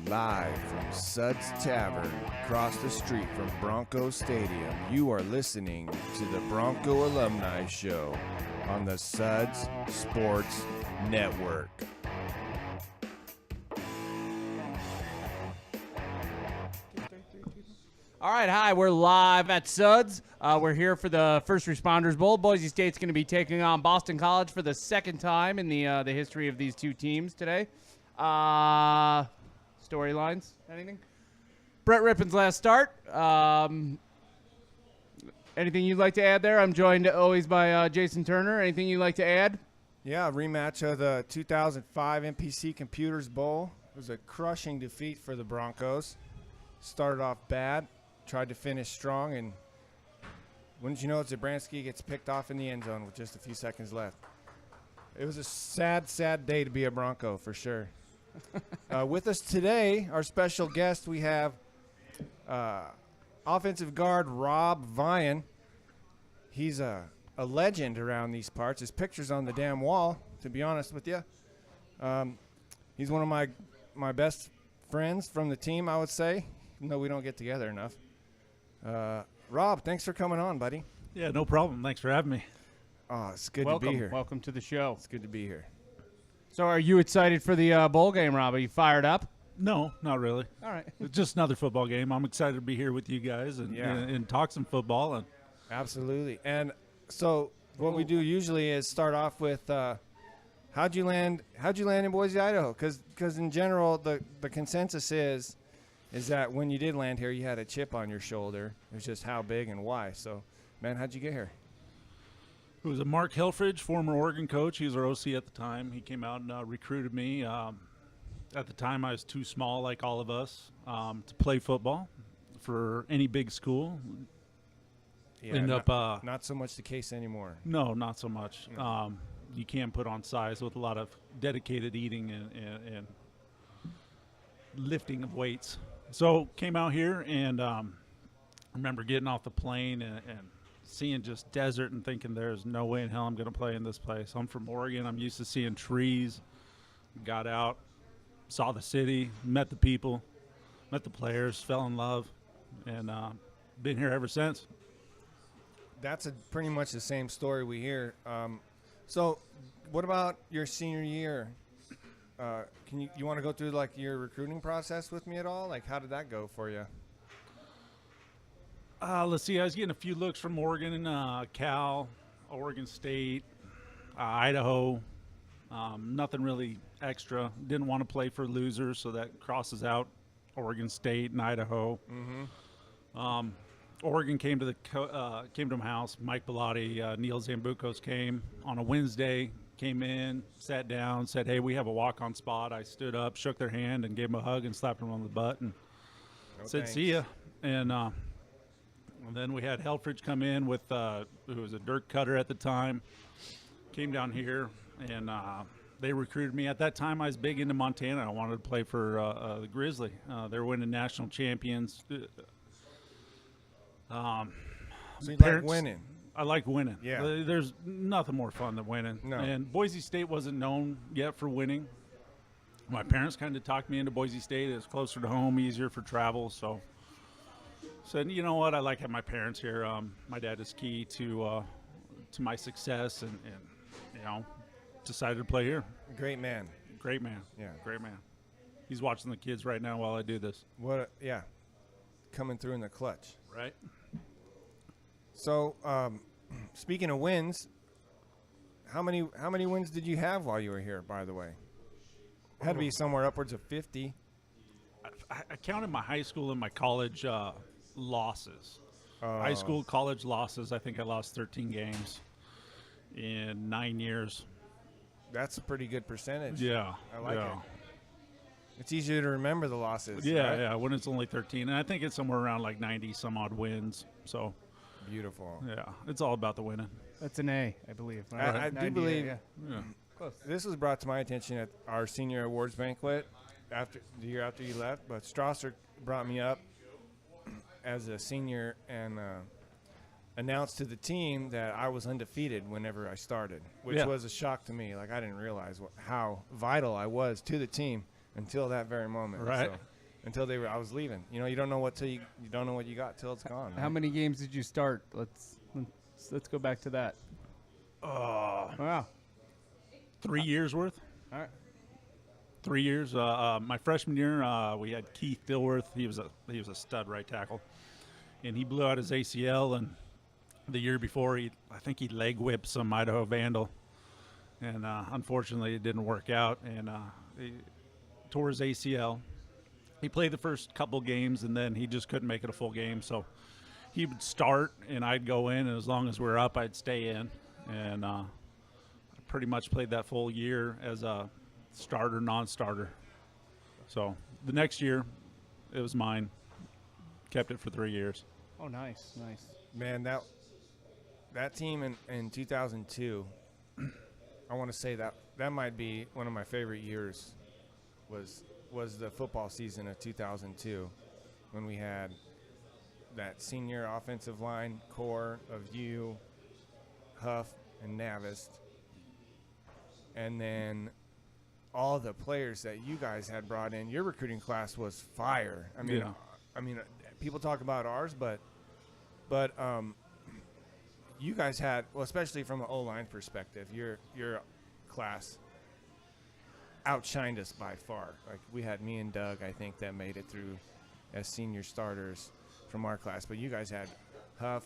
Live from Suds Tavern, across the street from Bronco Stadium, you are listening to the Bronco Alumni Show on the Suds Sports Network. All right, hi, we're live at Suds. We're here for the First Responders Bowl. Boise State's going to be taking on Boston College for the second time in the history of these two teams today. Storylines, anything? Brett Rippon's last start. Anything you'd like to add there? I'm joined always by Jason Turner. Anything you'd like to add? Yeah, rematch of the 2005 MPC Computers Bowl. It was a crushing defeat for the Broncos. Started off bad, tried to finish strong, and wouldn't you know it, Zabransky gets picked off in the end zone with just a few seconds left. It was a sad, sad day to be a Bronco, for sure. With us today, our special guest, we have offensive guard Rob Vian. He's a legend around these parts. His picture's on the damn wall, to be honest with you. He's one of my best friends from the team, I would say, even though we don't get together enough. Rob, thanks for coming on, buddy. Yeah, no problem. Thanks for having me. Oh, it's good Welcome. to be here. Welcome to the show. It's good to be here. So are you excited for the bowl game, Rob? Are you fired up? No, not really. All right. It's just another football game. I'm excited to be here with you guys and talk some football. And Absolutely. And so what we do usually is start off with how'd you land in Boise, Idaho? Because in general, the consensus is that when you did land here, you had a chip on your shoulder. It was just how big and why. So, man, how'd you get here? it was a Mark Helfrich, former Oregon coach. He was our OC at the time. He came out and recruited me. At the time, I was too small, like all of us, to play football for any big school. Yeah, not so much the case anymore. No, not so much. No. You can put on size with a lot of dedicated eating and lifting of weights. So came out here and I remember getting off the plane and seeing just desert and thinking there's no way in hell I'm going to play in this place. I'm from Oregon. I'm used to seeing trees. Got out, saw the city, met the people, met the players, fell in love, and been here ever since. That's pretty much the same story we hear. So what about your senior year? You want to go through like your recruiting process with me at all? Like, how did that go for you? Let's see. I was getting a few looks from Oregon, Cal, Oregon State, Idaho. Nothing really extra. Didn't want to play for losers, so that crosses out Oregon State and Idaho. Mm-hmm. Oregon came to my house. Mike Bellotti, Neil Zambucos came on a Wednesday. Came in, sat down, said, "Hey, we have a walk-on spot." I stood up, shook their hand, and gave them a hug and slapped them on the butt and said, thanks. "See ya." And then we had Helfrich come in with who was a dirt cutter at the time. Came down here, and they recruited me. At that time, I was big into Montana. I wanted to play for the Grizzly. They were winning national champions. So you like winning? I like winning. Yeah. There's nothing more fun than winning. No. And Boise State wasn't known yet for winning. My parents kind of talked me into Boise State. It was closer to home, easier for travel. So said, you know what? I like having my parents here. My dad is key to my success, and decided to play here. Great man. Great man. Yeah. Great man. He's watching the kids right now while I do this. Coming through in the clutch. Right. So, speaking of wins, how many wins did you have while you were here, by the way? Had to be somewhere upwards of 50. I counted my high school and my college losses. Oh. High school, college losses. I think I lost 13 games in 9 years. That's a pretty good percentage. Yeah. I like it. It's easier to remember the losses. Yeah, right? yeah, when it's only 13. And I think it's somewhere around like 90 some odd wins. So beautiful. yeah, it's all about the winning. That's an A, I believe. I do believe Yeah. Close. this was brought to my attention at our senior awards banquet the year after you left, but Strasser brought me up as a senior and announced to the team that I was undefeated whenever I started, which was a shock to me. Like, I didn't realize how vital I was to the team until that very moment. Right. So until I was leaving. You know, you don't know what you don't know what you got till it's gone. How right? many games did you start? Let's go back to that. Wow. 3 years worth. All right. 3 years. My freshman year, we had Keith Dilworth. He was a stud right tackle, and he blew out his ACL. And the year before, I think he leg whipped some Idaho Vandal, and unfortunately, it didn't work out. And he tore his ACL. He played the first couple games, and then he just couldn't make it a full game. So he would start, and I'd go in, and as long as we were up, I'd stay in. And I pretty much played that full year as a starter, non-starter. So the next year, it was mine. Kept it for 3 years. Oh, nice. Man, that team in 2002, I want to say that might be one of my favorite years. Was the football season of 2002 when we had that senior offensive line core of you, Huff, and Navist, and then all the players that you guys had brought in. Your recruiting class was fire. I mean, people talk about ours, but you guys had, well, especially from an O-line perspective, your class outshined us by far. Like, we had me and Doug, I think, that made it through as senior starters from our class. But you guys had Huff,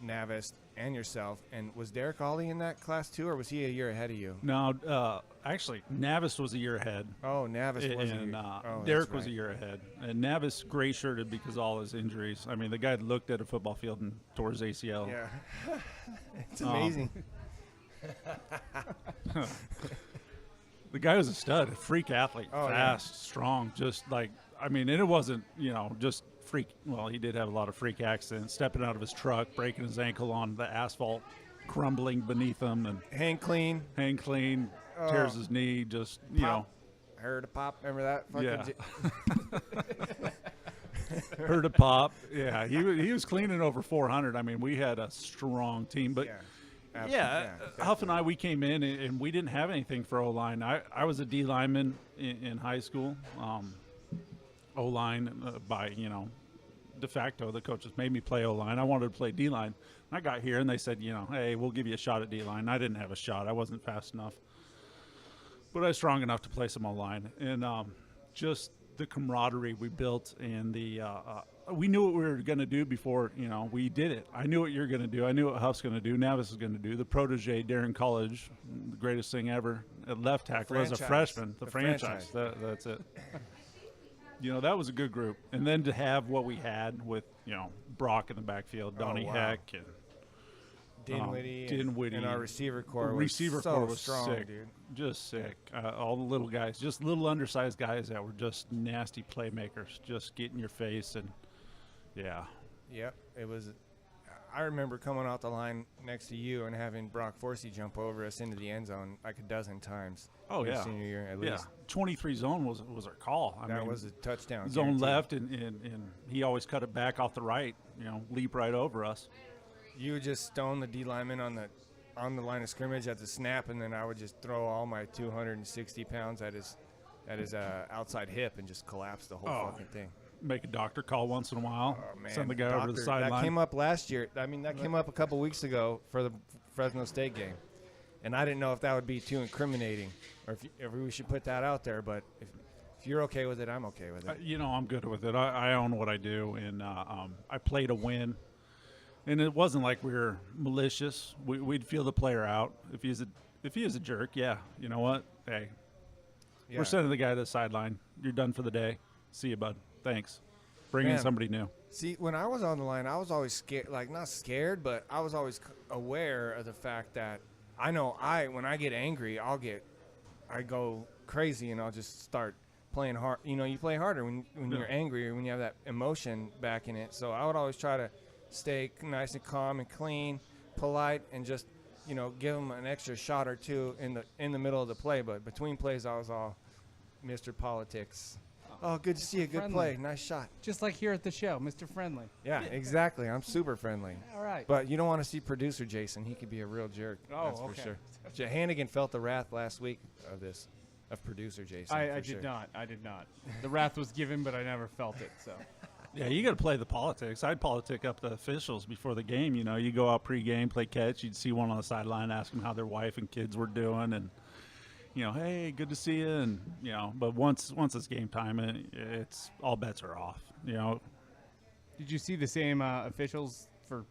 Navist, and yourself. And was Derek Ollie in that class too, or was he a year ahead of you? No, actually, Navist was a year ahead. Oh, Navist was a And year. Derek was a year ahead. And Navist gray-shirted because of all his injuries. I mean, the guy looked at a football field and tore his ACL. Yeah. It's amazing. The guy was a stud, a freak athlete, fast, strong, just like, I mean, and it wasn't, just freak. Well, he did have a lot of freak accidents, stepping out of his truck, breaking his ankle on the asphalt, crumbling beneath him, and Hang clean. tears his knee, just, Pop. Heard a pop. Remember that? Yeah. Heard a pop. Yeah, he was cleaning over 400. I mean, we had a strong team, but Huff and I, we came in and we didn't have anything for O-line. I was a D lineman in high school. O-line by, de facto, the coaches made me play O-line. I wanted to play D-line. I got here and they said, hey, we'll give you a shot at D-line. I didn't have a shot. I wasn't fast enough. But I was strong enough to play some O-line. And just the camaraderie we built and we knew what we were going to do before, we did it. I knew what you're going to do. I knew what Huff's going to do. Navis is going to do. The protege, Darren College, the greatest thing ever at left tackle as a freshman. The franchise. That's it. That was a good group. And then to have what we had with, Brock in the backfield, Donnie Heck, and Dinwiddie. And our receiver core was strong, sick. dude. Just sick. All the little guys, just little undersized guys that were just nasty playmakers, just get in your face. And, yeah. Yep. It was – I remember coming out the line next to you and having Brock Forsey jump over us into the end zone like a dozen times. Oh, yeah. Senior year, at least. 23 zone was our call. That was a touchdown. Zone guaranteed. left, and he always cut it back off the right, leap right over us. You would just stone the D lineman on the line of scrimmage at the snap, and then I would just throw all my 260 pounds at his outside hip and just collapse the whole fucking thing. Make a doctor call once in a while. Oh, man. Send the guy over to the sideline. That came up last year. I mean, that came up a couple weeks ago for the Fresno State game. And I didn't know if that would be too incriminating or if we should put that out there. But if you're okay with it, I'm okay with it. I'm good with it. I own what I do, and I play to win. And it wasn't like we were malicious. We'd feel the player out. If he is a jerk, you know what? Hey, we're sending the guy to the sideline. You're done for the day. See you, bud. Thanks. Bring in somebody new. See, when I was on the line, I was always scared, like not scared, but I was always aware of the fact that I know when I get angry, I go crazy and I'll just start playing hard. You play harder when you're angry or when you have that emotion back in it. So I would always try to stay nice and calm and clean, polite, and just, give them an extra shot or two in the middle of the play. But between plays, I was all Mr. Politics. Oh, good to see you. Good play. Nice shot. Just like here at the show, Mr. Friendly. Yeah, exactly. I'm super friendly. All right. But you don't want to see producer Jason. He could be a real jerk. Oh, that's okay. for sure. Hanigan felt the wrath last week of this. of producer Jason. I for did sure. not. I did not. The wrath was given, but I never felt it. So. Yeah, you got to play the politics. I'd politic up the officials before the game. You know, you go out pregame, play catch. You'd see one on the sideline, ask them how their wife and kids were doing, and you know, hey, good to see you. And you know, but once it's game time, it's all bets are off. You know. Did you see the same officials for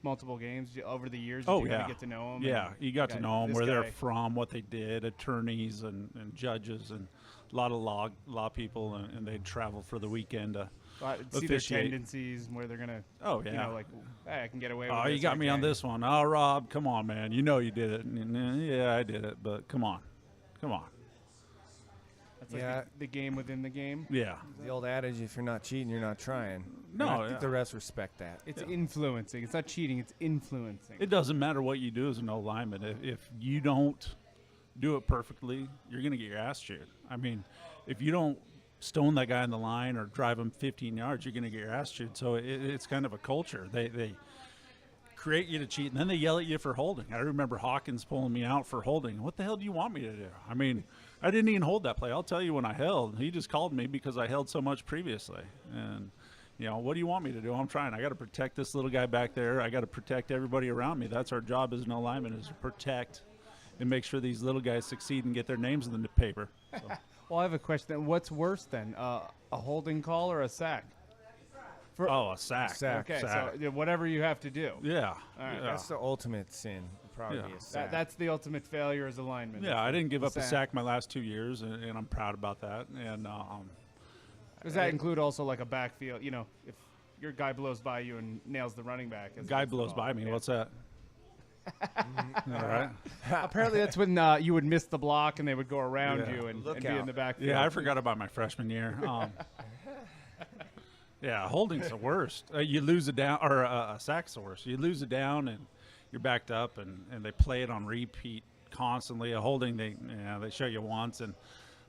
multiple games over the years? Oh, Did you yeah. kinda get to know them? Yeah, you got to know them, this where they're guy- from, what they did, attorneys and judges, and a lot of law people, and they'd travel for the weekend to see their officiate. tendencies and where they're gonna. Oh, yeah. You know, like, hey, I can get away with Oh, this. you got I me on can't. this one. Oh, Rob, come on, man. You know you did it. Yeah, I did it, but come on. That's like Yeah. the game within the game. Yeah. The old adage, if you're not cheating, you're not trying. No, And I yeah. think the refs respect that. It's influencing. It's not cheating. It's influencing. It doesn't matter what you do as an O-lineman. If you don't do it perfectly, you're going to get your ass chewed. I mean, if you don't stone that guy in the line or drive him 15 yards, you're going to get your ass chewed. So it's kind of a culture. They create you to cheat, and then they yell at you for holding. I remember Hawkins pulling me out for holding. What the hell do you want me to do? I mean, I didn't even hold that play. I'll tell you when I held. He just called me because I held so much previously. And, you know, what do you want me to do? I'm trying. I got to protect this little guy back there. I got to protect everybody around me. That's our job as an O-lineman, is to protect and make sure these little guys succeed and get their names in the paper. So. Well, I have a question. Then. What's worse then, a holding call or a sack? A sack. Sack. Okay, Sack. so whatever you have to do. Yeah. All right, yeah. That's the ultimate sin. Probably Yeah. a sack. That's the ultimate failure as a lineman. Yeah, I didn't give up a sack. sack my last 2 years, and I'm proud about that. And Does that include also like a backfield? You know, if your guy blows by you and nails the running back. guy that's the blows ball. by me. Yeah. What's that? All right. Apparently, that's when you would miss the block and they would go around Yeah. you and Look be in out. the backfield. Yeah, I forgot about my freshman year. Yeah, holding's the worst. You lose a down, or a sack's the worst. You lose a down and you're backed up, and they play it on repeat constantly. A holding, they show you once, and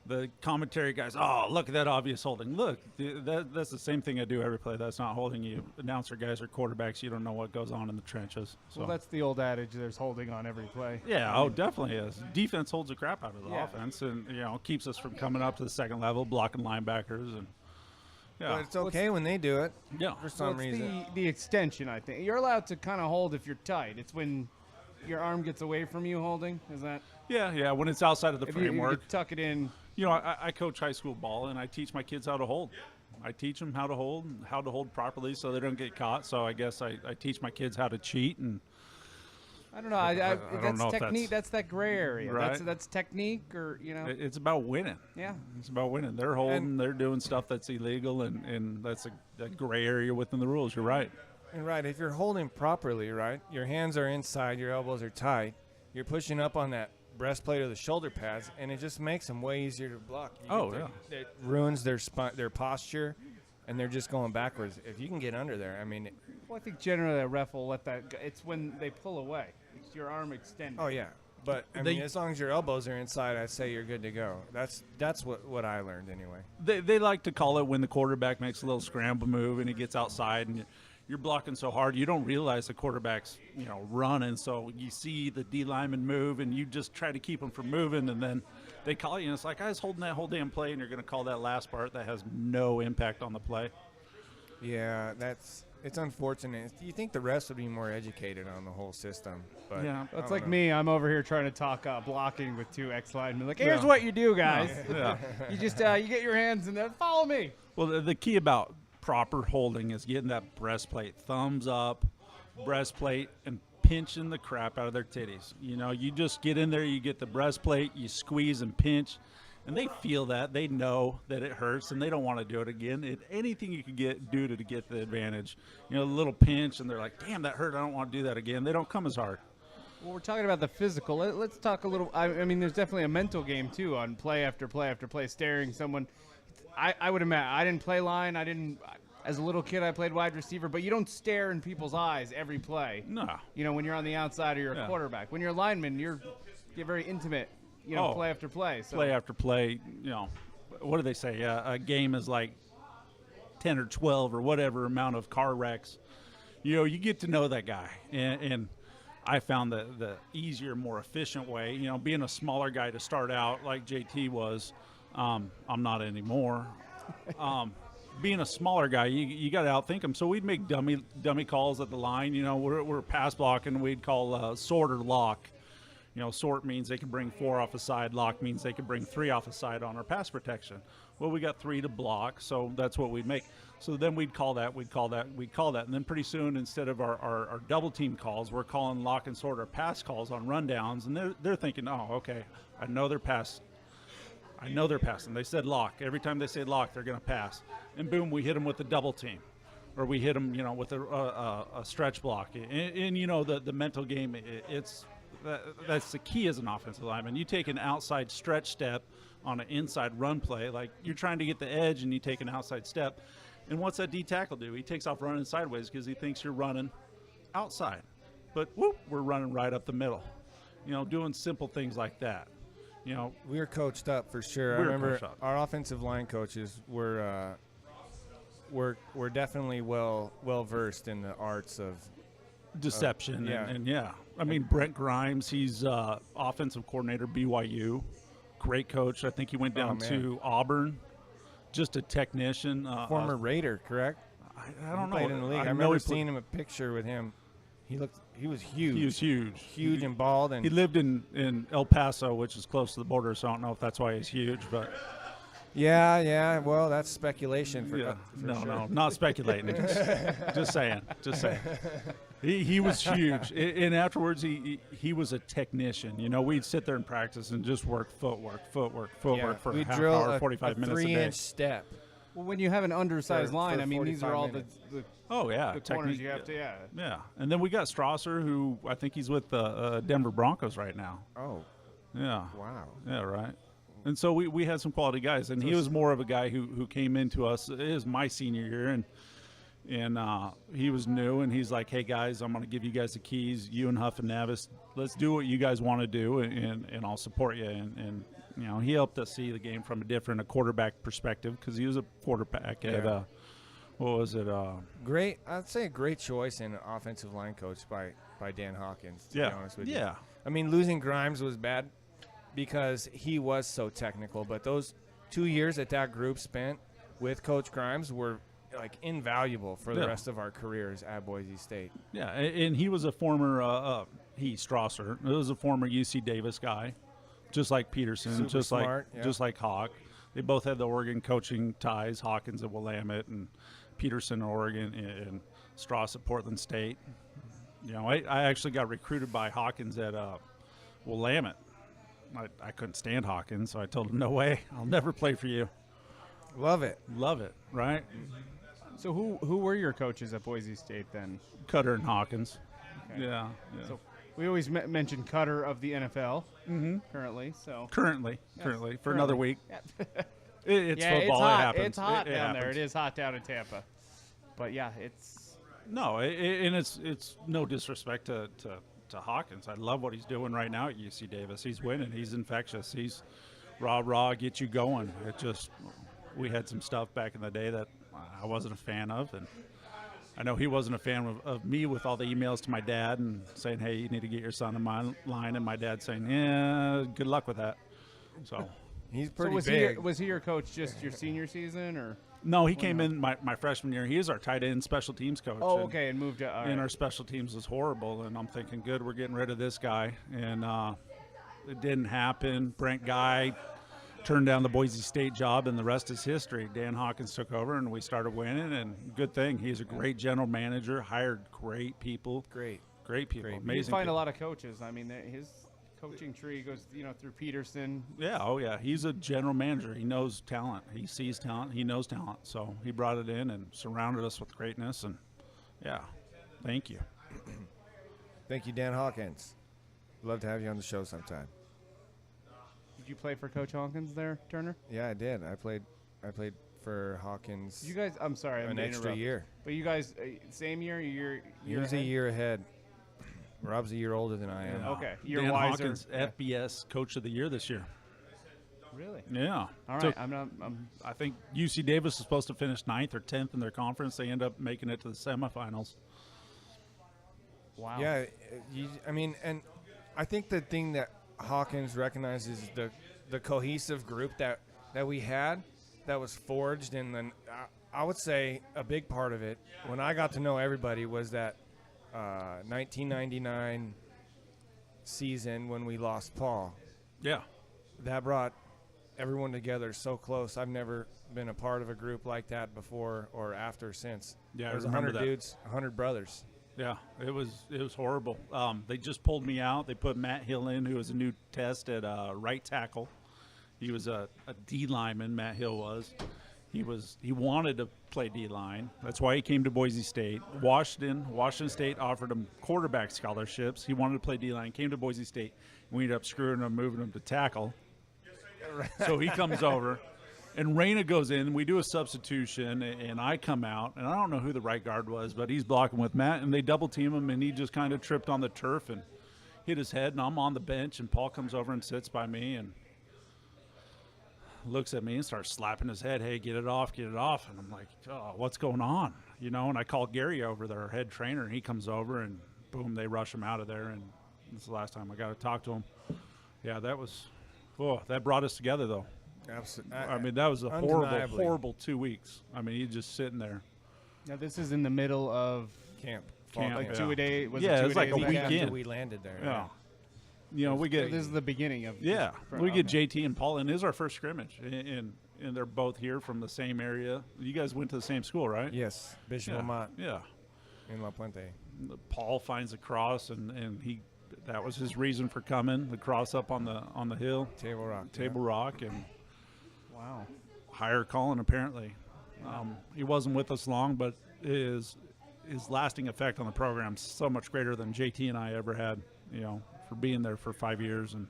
the commentary guys, oh, look at that obvious holding. Look, that's the same thing I do every play. That's not holding. You announcer guys or quarterbacks, you don't know what goes on in the trenches. So. Well, that's the old adage. There's holding on every play. Yeah, oh, definitely is. Defense holds the crap out of the Yeah. offense, and keeps us from coming up to the second level, blocking linebackers, and But it's okay when they do it yeah. for some Well, it's reason. the extension, I think. You're allowed to kind of hold if you're tight. It's when your arm gets away from you holding. Is that? Yeah. When it's outside of the If you framework, tuck it in. I coach high school ball, and I teach my kids how to hold. I teach them how to hold properly, so they don't get caught. So I guess I teach my kids how to cheat, and I don't know. I That's don't know if technique. That's that gray area. Right. That's technique, or it's about winning. Yeah. It's about winning. They're holding, they're doing stuff that's illegal, and that's a gray area within the rules. You're right. And right, if you're holding properly, right, your hands are inside, your elbows are tight, you're pushing up on that breastplate or the shoulder pads, and it just makes them way easier to block. It ruins their their posture, and they're just going backwards. If you can get under there, I mean. Well, I think generally a ref will let that go. It's when they pull away. It's your arm extended. Oh yeah, but I mean, as long as your elbows are inside, I say you're good to go. That's what I learned anyway. They like to call it when the quarterback makes a little scramble move and he gets outside and you're blocking so hard you don't realize the quarterback's running, so you see the D lineman move and you just try to keep him from moving, and then they call you and it's like, I was holding that whole damn play, and you're going to call that last part that has no impact on the play. Yeah, it's unfortunate. You think the refs would be more educated on the whole system, but Yeah. That's I like don't me. I'm over here trying to talk blocking with two ex-linemen. Like, here's Yeah. what you do, guys. Yeah. You just you get your hands and then follow me. Well, the key about proper holding is getting that breastplate, thumbs up, breastplate, and pinching the crap out of their titties. You just get in there, you get the breastplate, you squeeze and pinch, and they feel that. They know that it hurts, and they don't want to do it again. Anything you can do to get the advantage. A little pinch, and they're like, damn, that hurt. I don't want to do that again. They don't come as hard. Well, we're talking about the physical. Let's talk a little. I mean, there's definitely a mental game too on play after play after play, staring someone. I would imagine. I didn't play line. As a little kid, I played wide receiver, but you don't stare in people's eyes every play. No. When you're on the outside or you're a quarterback. When you're a lineman, you're very intimate. Play after play. So. Play after play. What do they say? A game is like 10 or 12 or whatever amount of car wrecks. You get to know that guy, and I found the easier, more efficient way, being a smaller guy to start out like JT was. I'm not anymore. Being a smaller guy, you got to outthink him. So we'd make dummy calls at the line. We're pass blocking. We'd call sort or lock. Sort means they can bring 4 off the side. Lock means they can bring 3 off the side on our pass protection. Well, we got 3 to block, so that's what we'd make. So then we'd call that. And then pretty soon, instead of our double team calls, we're calling lock and sort or pass calls on rundowns. And they're thinking, oh, okay, I know they're passing. They said lock. Every time they say lock, they're going to pass. And boom, we hit them with a double team. Or we hit them, with a stretch block. And the mental game, that's the key as an offensive lineman. You take an outside stretch step on an inside run play, like you're trying to get the edge and you take an outside step. And what's that D tackle do? He takes off running sideways because he thinks you're running outside. But whoop, we're running right up the middle. Doing simple things like that. We were coached up for sure. I remember our offensive line coaches were definitely well versed in the arts of deception. Yeah. And I mean, Brent Grimes, he's offensive coordinator, BYU. Great coach. I think he went down to Auburn. Just a technician. Former Raider, correct? I don't know. Played in the league. I remember seeing him a picture with him. He was huge. He was huge. Huge and bald. And he lived in El Paso, which is close to the border, so I don't know if that's why he's huge. But yeah. Well, that's speculation. For sure. No, not speculating. just saying. He was huge. And afterwards, he was a technician. We'd sit there and practice and just work footwork for a half hour, 45 minutes a day. 3-inch step. Well, when you have an undersized line, I mean, these are all the corners you have to, Yeah, and then we got Strasser, who I think he's with the Denver Broncos right now. Oh. Yeah. Wow. Yeah, right. And so we had some quality guys, and he was more of a guy who came into us. It was my senior year, and he was new, and he's like, hey, guys, I'm going to give you guys the keys, you and Huff and Navis. Let's do what you guys want to do, and I'll support you. And he helped us see the game from a quarterback perspective because he was a quarterback at, what was it? I'd say a great choice in offensive line coach by Dan Hawkins, to be honest with you. Yeah. I mean, losing Grimes was bad because he was so technical, but those 2 years that group spent with Coach Grimes were like invaluable for the rest of our careers at Boise State. Yeah, and he was a former Strasser. He was a former UC Davis guy, just like Peterson, Super just smart, just like Hawk. They both had the Oregon coaching ties. Hawkins at Willamette and Peterson at Oregon and Strauss at Portland State. I actually got recruited by Hawkins at Willamette. I couldn't stand Hawkins, so I told him, no way, I'll never play for you. Love it, right? So who were your coaches at Boise State then? Cutter and Hawkins. Okay. Yeah. So we always mention Cutter of the NFL currently. So currently for another week. It's football. It's hot. It happens. It's hot down happens. there. It is hot down in Tampa. But yeah, it's and it's no disrespect to Hawkins. I love what he's doing right now at UC Davis. He's winning. He's infectious. He's raw, get you going. We had some stuff back in the day that I wasn't a fan of, and I know he wasn't a fan of me with all the emails to my dad and saying, hey, you need to get your son in my line, and my dad saying, yeah, good luck with that. So he's pretty big. Was he your coach just your senior season, or? No, he came in my freshman year. He is our tight end special teams coach. Oh, okay, and moved to and our special teams was horrible, and I'm thinking, good, we're getting rid of this guy, and it didn't happen. Brent Guy turned down the Boise State job, and the rest is history. Dan Hawkins took over, and we started winning, and good thing. He's a great general manager, hired great people. Great people, amazing. You find people. a lot of coaches. I mean, his coaching tree goes, through Peterson. Yeah, he's a general manager. He knows talent. He sees talent. He knows talent. So he brought it in and surrounded us with greatness, and thank you. Thank you, Dan Hawkins. Love to have you on the show sometime. Did you play for Coach Hawkins there, Turner? Yeah, I did. I played for Hawkins. You guys, I'm sorry, an extra year. But you guys, same year, He was a year ahead. Rob's a year older than I am. Okay, you're Dan wiser. Hawkins, FBS Coach of the Year this year. Really? Yeah. All right. So I I think UC Davis is supposed to finish 9th or 10th in their conference. They end up making it to the semifinals. Wow. Yeah, I mean, and I think the thing that Hawkins recognizes is the cohesive group that we had that was forged, and then I would say a big part of it when I got to know everybody was that 1999 season when we lost Paul. Yeah. That brought everyone together so close. I've never been a part of a group like that before or after since. Yeah, There was I remember 100 that. dudes, 100 brothers. Yeah, it was horrible. They just pulled me out. They put Matt Hill in, who was a new test at right tackle. He was a D lineman. Matt Hill was. He wanted to play D line. That's why he came to Boise State. Washington State offered him quarterback scholarships. He wanted to play D line. Came to Boise State. We ended up screwing him, moving him to tackle. So he comes over. And Reyna goes in, we do a substitution, and I come out, and I don't know who the right guard was, but he's blocking with Matt, and they double team him, and he just kind of tripped on the turf and hit his head, and I'm on the bench, and Paul comes over and sits by me and looks at me and starts slapping his head, hey, get it off, and I'm like, oh, what's going on? You know, and I call Gary over, their head trainer, and he comes over, and boom, they rush him out of there, and this is the last time I got to talk to him. Yeah, that brought us together, though. Absolutely. I mean, that was a Undeniably. horrible 2 weeks. I mean, he's just sitting there. Now this is in the middle of Camp. like Yeah. 2 a day. Was Yeah, it it was 2 like days a like that? weekend. After we landed there. Yeah. You know, we get This is the beginning of. we okay. get JT and Paul, and this is our first scrimmage, and they're both here from the same area. You guys went to the same school, right? Yes, Bishop Yeah. Lamont Yeah. in La Puente. Paul finds a cross, and that was his reason for coming. The cross up on the hill, Table Rock. Table Rock, and Wow. higher calling apparently. He wasn't with us long, but his lasting effect on the program is so much greater than JT and I ever had. You know, for being there for 5 years and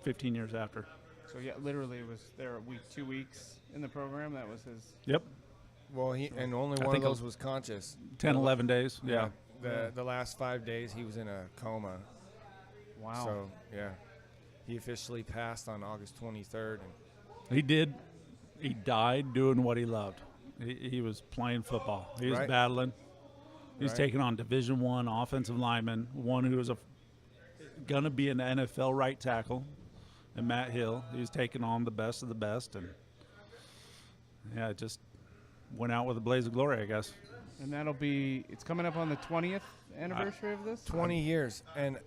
15 years after. So yeah, literally it was there 2 weeks in the program. That was his. Yep, Well, and only I one of think it those was conscious. 10, 11 days. Yeah. The last 5 days he was in a coma. Wow. So yeah, he officially passed on August 23rd. And He did. He died doing what he loved. He was playing football. He was Right. battling. He was Right. taking on Division I offensive lineman, one who was going to be an NFL right tackle, and Matt Hill. He was taking on the best of the best, and yeah, it just went out with a blaze of glory, I guess. And it's coming up on the 20th anniversary of this. 20 years, and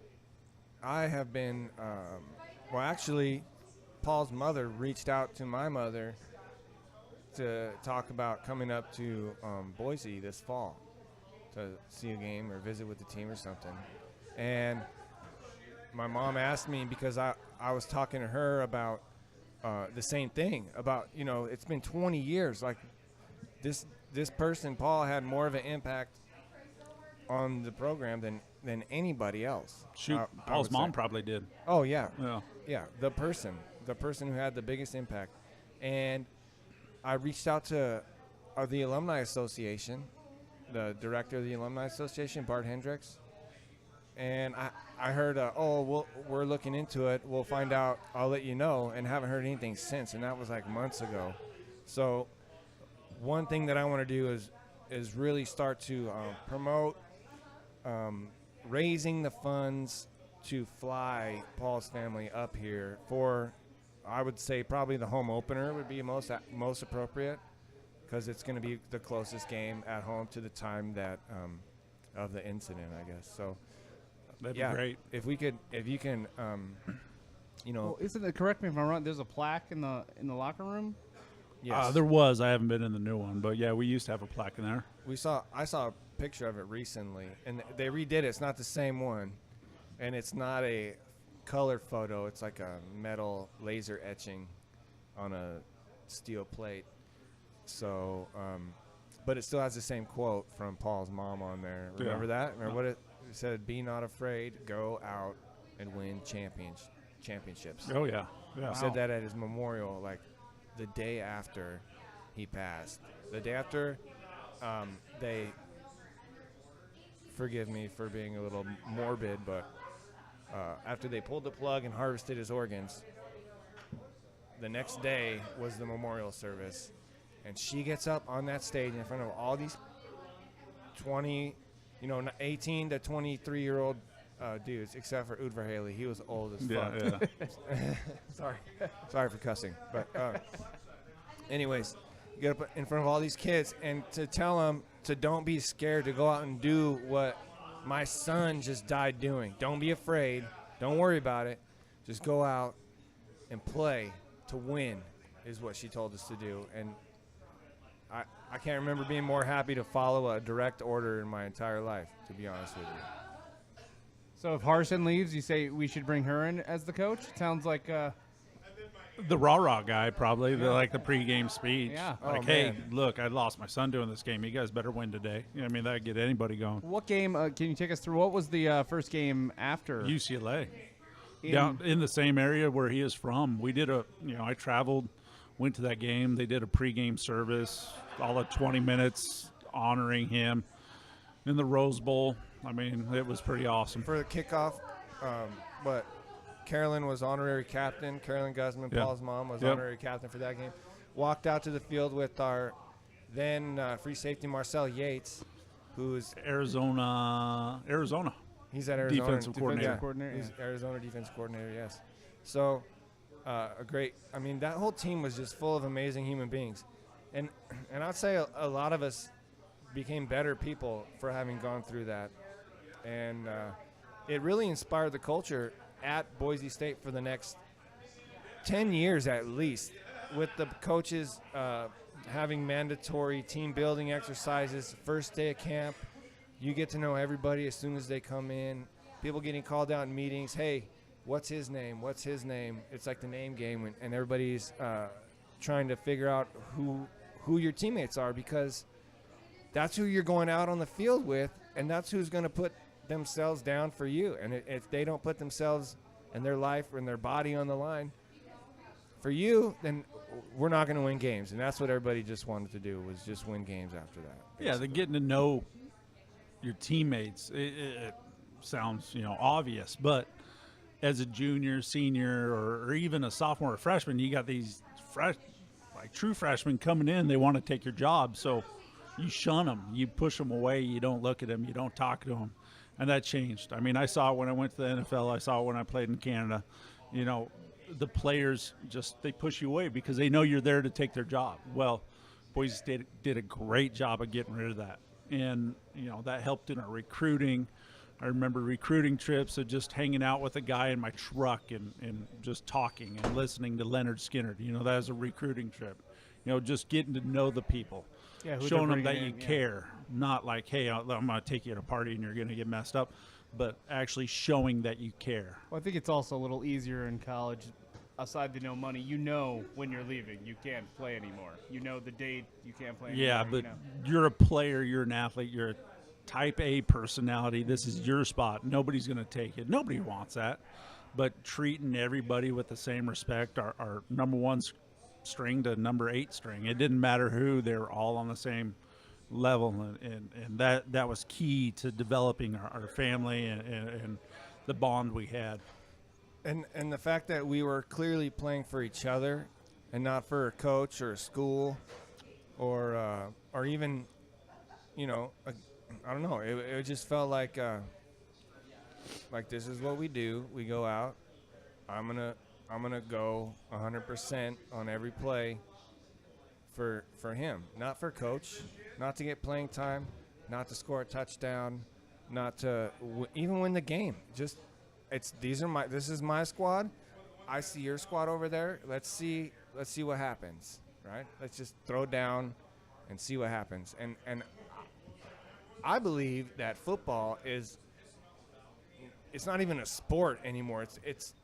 I have been. Well, actually, Paul's mother reached out to my mother to talk about coming up to Boise this fall to see a game or visit with the team or something. And my mom asked me because I was talking to her about the same thing about, you know, it's been 20 years. Like this person, Paul, had more of an impact on the program than anybody else. Shoot, I Paul's would mom say. probably did. Oh, yeah. Yeah. Yeah, the person who had the biggest impact. And I reached out to the Alumni Association, the director of the Alumni Association, Bart Hendricks. And I heard, we're looking into it. We'll find out. I'll let you know. And haven't heard anything since. And that was like months ago. So one thing that I want to do is really start to promote raising the funds to fly Paul's family up here for, I would say probably the home opener would be most appropriate because it's going to be the closest game at home to the time that of the incident, I guess. So That'd yeah, be great. if you can, you know, Well, isn't it? Correct me if I'm wrong. There's a plaque in the locker room. yes. There was. I haven't been in the new one, but yeah, we used to have a plaque in there. I saw a picture of it recently, and they redid it. It's not the same one, and it's not a color photo. It's like a metal laser etching on a steel plate. So, but it still has the same quote from Paul's mom on there. Remember that? Remember what it said? Be not afraid. Go out and win championships. Oh yeah, yeah. He said that at his memorial, like the day after he passed. The day after, they, forgive me for being a little morbid, but after they pulled the plug and harvested his organs, the next day was the memorial service. And she gets up on that stage in front of all these 20 18 to 23-year-old dudes, except for Udvar Haley. He was old as fuck. Yeah. Sorry for cussing. But anyways, you get up in front of all these kids and to tell them to don't be scared to go out and do what my son just died doing. Don't be afraid. Don't worry about it. Just go out and play to win is what she told us to do. And I can't remember being more happy to follow a direct order in my entire life, to be honest with you. So if Harsin leaves, you say we should bring her in as the coach? It sounds like The rah-rah guy, probably, like the pregame speech. Yeah. Like, Oh, hey, man. look, I lost my son doing this game. You guys better win today. I mean, that'd get anybody going. what game? Can you take us through? What was the first game after? UCLA. In- Down in the same area where he is from. We did I traveled, went to that game. They did a pregame service, all of 20 minutes honoring him in the Rose Bowl. I mean, it was pretty awesome. For the kickoff, but Carolyn was honorary captain. Carolyn Guzman, Yeah. Paul's mom, was Yep. honorary captain for that game. Walked out to the field with our then free safety Marcel Yates, who's Arizona. he's at Arizona. Defensive coordinator. Yeah, coordinator, he's Arizona defense coordinator, yes. So that whole team was just full of amazing human beings. And I'd say a lot of us became better people for having gone through that. And it really inspired the culture at Boise State for the next 10 years at least, with the coaches having mandatory team building exercises, first day of camp. You get to know everybody as soon as they come in. People getting called out in meetings. Hey, what's his name? What's his name? It's like the name game, and everybody's trying to figure out who your teammates are, because that's who you're going out on the field with, and that's who's going to put themselves down for you. And if they don't put themselves and their life and their body on the line for you, then we're not going to win games. And that's what everybody just wanted to do, was just win games after that. Yeah, they're getting to know your teammates. It sounds, obvious, but as a junior, senior, or even a sophomore or freshman, you got these true freshmen coming in. They want to take your job, so you shun them, you push them away, you don't look at them, you don't talk to them, and that changed. I mean, I saw it when I went to the NFL. I saw it when I played in Canada. The players they push you away because they know you're there to take their job. Well, Boise State did a great job of getting rid of that, and that helped in our recruiting. I remember recruiting trips of just hanging out with a guy in my truck and just talking and listening to Leonard Skinner. That was a recruiting trip. Just getting to know the people, showing them that you care, not like, hey, I'm going to take you to a party and you're going to get messed up, but actually showing that you care. Well, I think it's also a little easier in college. Aside the no money, when you're leaving, you can't play anymore. The date you can't play anymore. Yeah, but you're a player, you're an athlete, you're a type A personality. This is your spot. Nobody's going to take it. Nobody wants that. But treating everybody with the same respect, our number one string to number 8 string, it didn't matter who, they were all on the same level. And that was key to developing our family and the bond we had. And the fact that we were clearly playing for each other and not for a coach or a school or even, I don't know. It just felt like this is what we do. We go out. I'm gonna go 100% on every play for him, not for coach, not to get playing time, not to score a touchdown, not to even win the game. Just this is my squad. I see your squad over there. Let's see what happens, right? Let's just throw down and see what happens. And I believe that football it's not even a sport anymore. It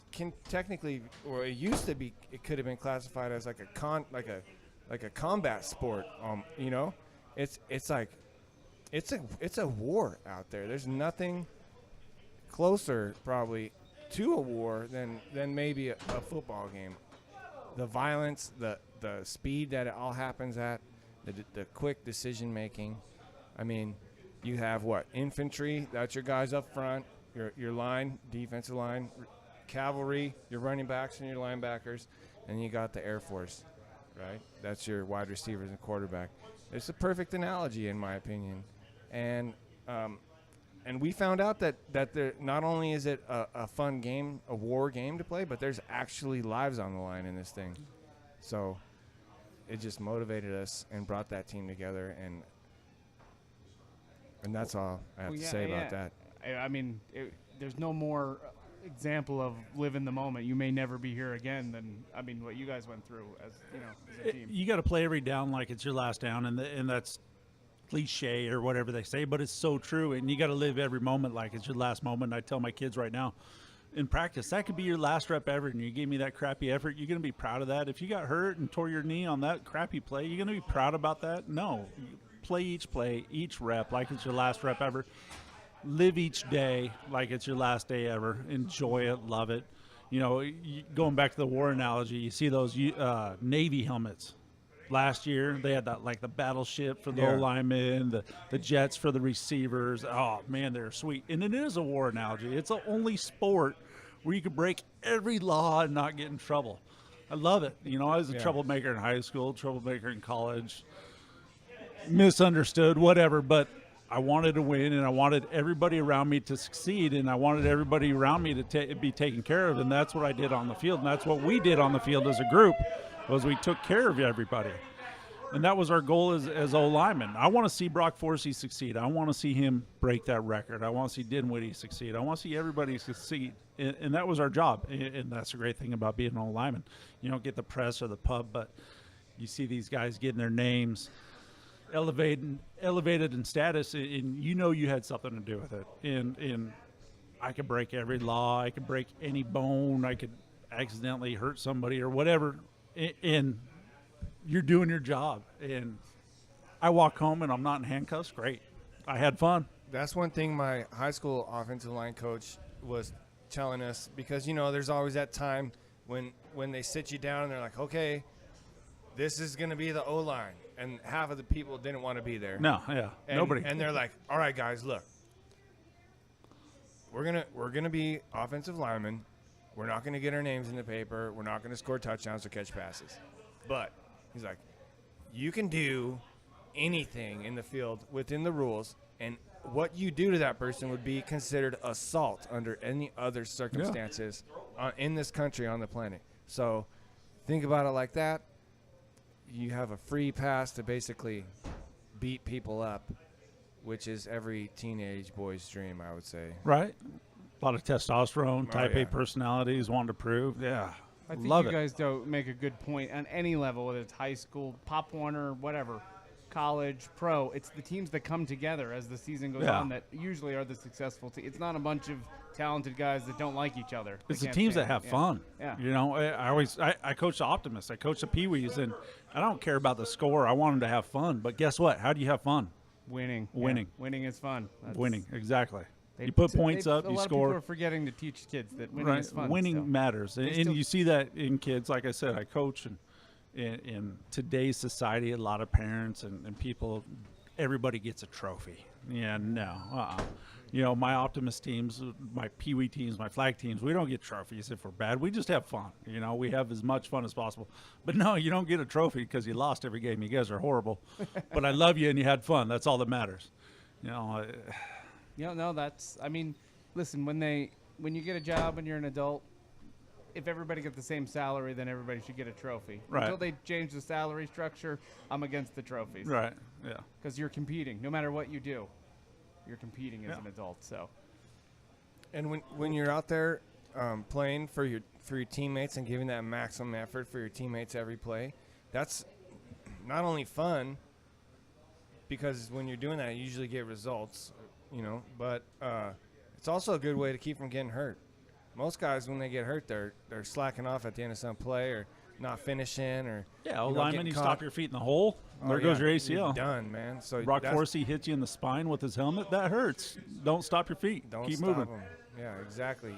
used to be. It could have been classified as like a combat sport. It's a war out there. There's nothing closer probably to a war than maybe a football game. The violence, the speed that it all happens at, the quick decision making. I mean, you have infantry, that's your guys up front, your line, defensive line, cavalry, your running backs and your linebackers, and you got the Air Force, right? That's your wide receivers and quarterback. It's a perfect analogy in my opinion. And and we found out that there, not only is it a fun game, a war game to play, but there's actually lives on the line in this thing. So it just motivated us and brought that team together, and that's all I have to say about that. I mean, there's no more example of live in the moment. You may never be here again than, I mean, what you guys went through as a team. You got to play every down like it's your last down, and that's cliche or whatever they say, but it's so true. And you got to live every moment like it's your last moment. And I tell my kids right now, in practice, that could be your last rep ever, and you gave me that crappy effort. You're going to be proud of that. If you got hurt and tore your knee on that crappy play, you're going to be proud about that? No. Play, each rep like it's your last rep ever. Live each day like it's your last day ever. Enjoy it, love it. You know, going back to the war analogy, you see those Navy helmets. Last year, they had that, like the battleship for the O-linemen, the jets for the receivers. Oh, man, they're sweet. And it is a war analogy. It's the only sport where you can break every law and not get in trouble. I love it. You know, I was a troublemaker in high school, troublemaker in college, misunderstood, whatever, but I wanted to win, and I wanted everybody around me to succeed, and I wanted everybody around me to be taken care of, and that's what I did on the field, and that's what we did on the field as a group, was we took care of everybody. And that was our goal as O-linemen. I want to see Brock Forsey succeed. I want to see him break that record. I want to see Dinwiddie succeed. I want to see everybody succeed, and that was our job, and that's the great thing about being an O-lineman. You don't get the press or the pub, but you see these guys getting their names elevated in status, and you know you had something to do with it. And I could break every law, I could break any bone, I could accidentally hurt somebody or whatever, and you're doing your job. And I walk home and I'm not in handcuffs. Great, I had fun. That's one thing my high school offensive line coach was telling us, because you know there's always that time when they sit you down and they're like, okay, this is going to be the O-line. And half of the people didn't want to be there. No, nobody. And they're like, all right, guys, look. We're gonna be offensive linemen. We're not going to get our names in the paper. We're not going to score touchdowns or catch passes. But he's like, you can do anything in the field within the rules, and what you do to that person would be considered assault under any other circumstances in this country, on the planet. So think about it like that. You have a free pass to basically beat people up, which is every teenage boy's dream, I would say. Right. A lot of testosterone, type A personalities, wanting to prove. Yeah. I think you guys don't make a good point on any level, whether it's high school, Pop Warner, whatever, college, pro. It's the teams that come together as the season goes on that usually are the successful team. It's not a bunch of talented guys that don't like each other. It's the teams that have fun. Yeah. You know, I coach the Optimists. I coach the Pee-wees, and I don't care about the score. I want them to have fun. But guess what? How do you have fun? Winning. Winning. Yeah. Winning is fun. Winning, exactly. You put points up, you a lot score. Of people are forgetting to teach kids that winning is fun. Winning still. matters. And you see that in kids. Like I said, I coach, and in today's society, a lot of parents and people, everybody gets a trophy. Yeah, no. You know, my Optimist teams, my Pee-wee teams, my flag teams, we don't get trophies if we're bad. We just have fun. You know, we have as much fun as possible. But no, you don't get a trophy because you lost every game. You guys are horrible. But I love you and you had fun. That's all that matters. You know. No, that's, I mean, listen, when you get a job and you're an adult, if everybody gets the same salary, then everybody should get a trophy. Right. Until they change the salary structure, I'm against the trophies. Right, yeah. Because you're competing. No matter what you do, you're competing as an adult. So. And when you're out there playing for your teammates and giving that maximum effort for your teammates every play, that's not only fun, because when you're doing that, you usually get results, you know, but it's also a good way to keep from getting hurt. Most guys, when they get hurt, they're slacking off at the end of some play, or not finishing, or lineman, you stop your feet in the hole. There goes your ACL. You're done, man. So Brock Forsey hits you in the spine with his helmet. That hurts. Don't stop your feet. Keep moving. Them. Yeah, exactly.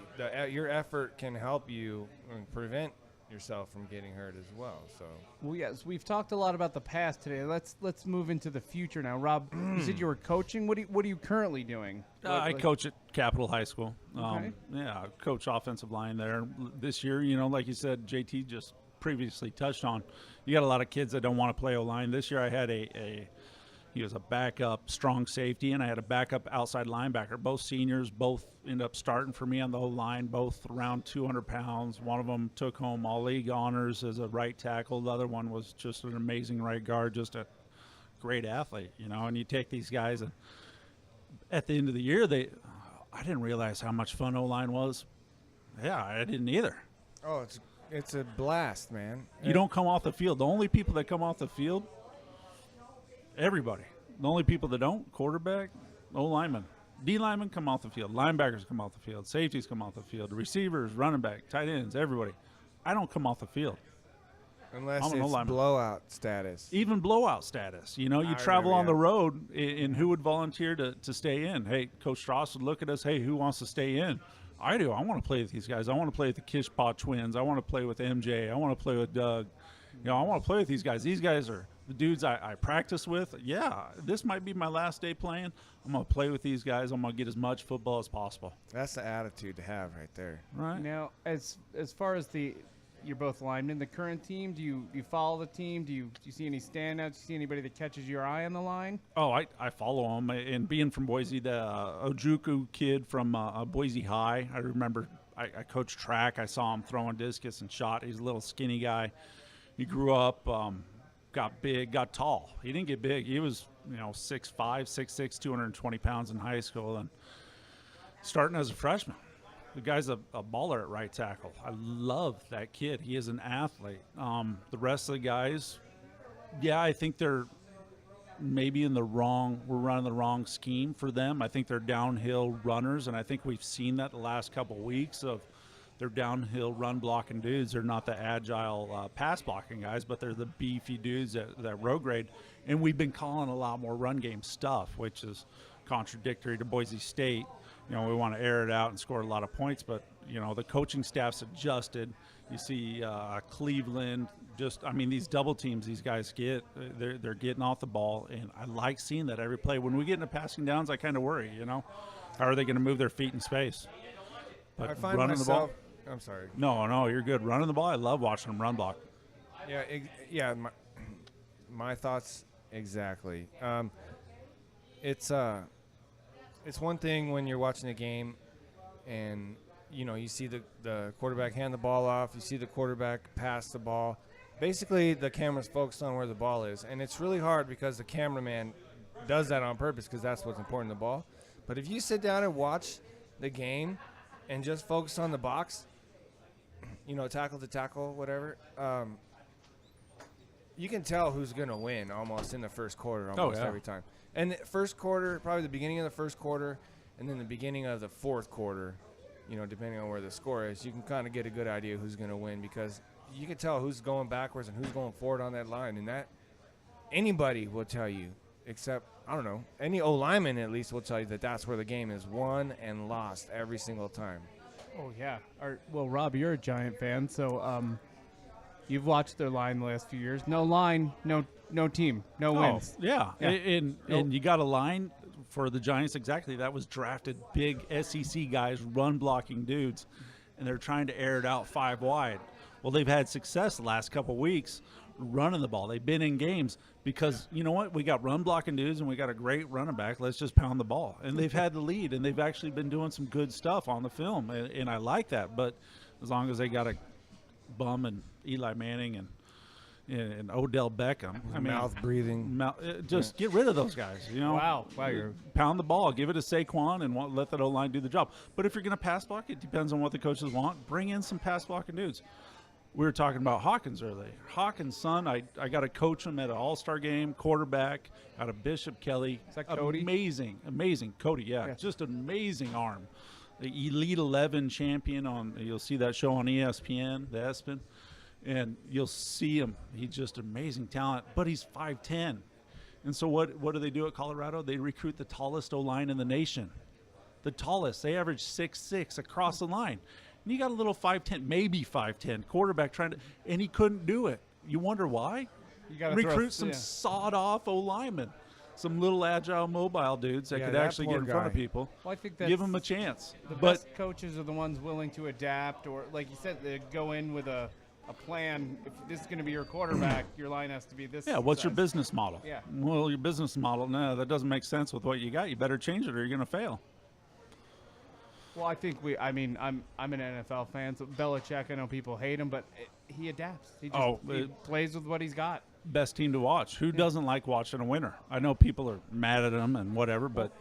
Your effort can help you prevent yourself from getting hurt as well. So. Well, yes, we've talked a lot about the past today. Let's move into the future now. Rob, you said you were coaching. What are you currently doing? I coach at Capitol High School. Okay. I coach offensive line there. This year, you know, like you said, JT just previously touched on, you got a lot of kids that don't want to play O-line. This year I had a He was a backup strong safety, and I had a backup outside linebacker. Both seniors, both ended up starting for me on the O-line, both around 200 pounds. One of them took home all-league honors as a right tackle. The other one was just an amazing right guard, just a great athlete, you know. And you take these guys, and at the end of the year, I didn't realize how much fun O-line was. Yeah, I didn't either. Oh, it's a blast, man. You don't come off the field. The only people that come off the field, everybody. The only people that don't, quarterback, O-lineman. D-linemen come off the field. Linebackers come off the field. Safeties come off the field. Receivers, running back, tight ends, everybody. I don't come off the field. Unless it's blowout status. Even blowout status. You know, you travel on the road, and who would volunteer to stay in? Hey, Coach Strauss would look at us, hey, who wants to stay in? I do. I want to play with these guys. I want to play with the Kishpaw twins. I want to play with MJ. I want to play with Doug. You know, I want to play with these guys. These guys are the dudes I practice with. Yeah, this might be my last day playing. I'm going to play with these guys. I'm going to get as much football as possible. That's the attitude to have right there. Right. Now, as far as you're both linemen, the current team, do you follow the team? Do you see any standouts? Do you see anybody that catches your eye on the line? Oh, I follow them. And being from Boise, the Ojukwu kid from Boise High, I remember I coached track. I saw him throwing discus and shot. He's a little skinny guy. He grew up, got big, got tall. He didn't get big. He was, 6'5", 6'6", 220 pounds in high school, and starting as a freshman. The guy's a baller at right tackle. I love that kid. He is an athlete. The rest of the guys, yeah, I think they're maybe we're running the wrong scheme for them. I think they're downhill runners, and I think we've seen that the last couple weeks of they're downhill run blocking dudes. They're not the agile pass blocking guys, but they're the beefy dudes that road grade. And we've been calling a lot more run game stuff, which is contradictory to Boise State. We want to air it out and score a lot of points, but the coaching staff's adjusted. You see Cleveland, these double teams these guys get, they're getting off the ball, and I like seeing that every play. When we get into passing downs, I kind of worry. How are they going to move their feet in space? But I find running myself. the ball, I'm sorry. No, you're good. Running the ball, I love watching them run block. Yeah. My thoughts exactly. It's one thing when you're watching a game and you see the quarterback hand the ball off, you see the quarterback pass the ball. Basically, the camera's focused on where the ball is, and it's really hard because the cameraman does that on purpose because that's what's important, the ball. But if you sit down and watch the game and just focus on the box, tackle to tackle, whatever, you can tell who's going to win almost in the first quarter every time. And the first quarter, probably the beginning of the first quarter, and then the beginning of the fourth quarter, depending on where the score is, you can kind of get a good idea who's going to win because you can tell who's going backwards and who's going forward on that line. And that anybody will tell you, except, I don't know, any O-lineman at least will tell you that that's where the game is won and lost every single time. Oh, yeah. Well, Rob, you're a Giant fan, so you've watched their line the last few years. No line, no team, no wins. Yeah. And you got a line for the Giants exactly. That was drafted big SEC guys, run blocking dudes, and they're trying to air it out 5 wide. Well, they've had success the last couple weeks running the ball. They've been in games because, you know what, we got run blocking dudes and we got a great running back. Let's just pound the ball. And they've had the lead, and they've actually been doing some good stuff on the film, and I like that. But as long as they got a bum and Eli Manning and Odell Beckham, mouth breathing, get rid of those guys. Wow, you're pound the ball, give it to Saquon, and let that O-line do the job. But if you're going to pass block, it depends on what the coaches want. Bring in some pass blocking dudes. We were talking about Hawkins earlier. Hawkins' son, I got to coach him at an all-star game, quarterback out of Bishop Kelly. Is that Cody? Amazing. Cody, yeah. Just an amazing arm. The Elite 11 champion you'll see that show on ESPN, the ESPN, and you'll see him. He's just amazing talent, but he's 5'10". And so what do they do at Colorado? They recruit the tallest O-line in the nation. The tallest. They average 6'6" across the line. And you got a little 5'10", maybe 5'10" quarterback and he couldn't do it. You wonder why? You got to recruit some sawed-off O-linemen, some little agile, mobile dudes that could actually get in front of people. Well, I think that's give them a chance. The best coaches are the ones willing to adapt, or like you said, they go in with a a plan. If this is going to be your quarterback, your line has to be this. Yeah, what's your size. business model? Yeah. Well, your business model, no, that doesn't make sense with what you got. You better change it or you're going to fail. Well, I think I'm an NFL fan, so Belichick, I know people hate him, but he adapts. He plays with what he's got. Best team to watch. Who doesn't like watching a winner? I know people are mad at him and whatever, but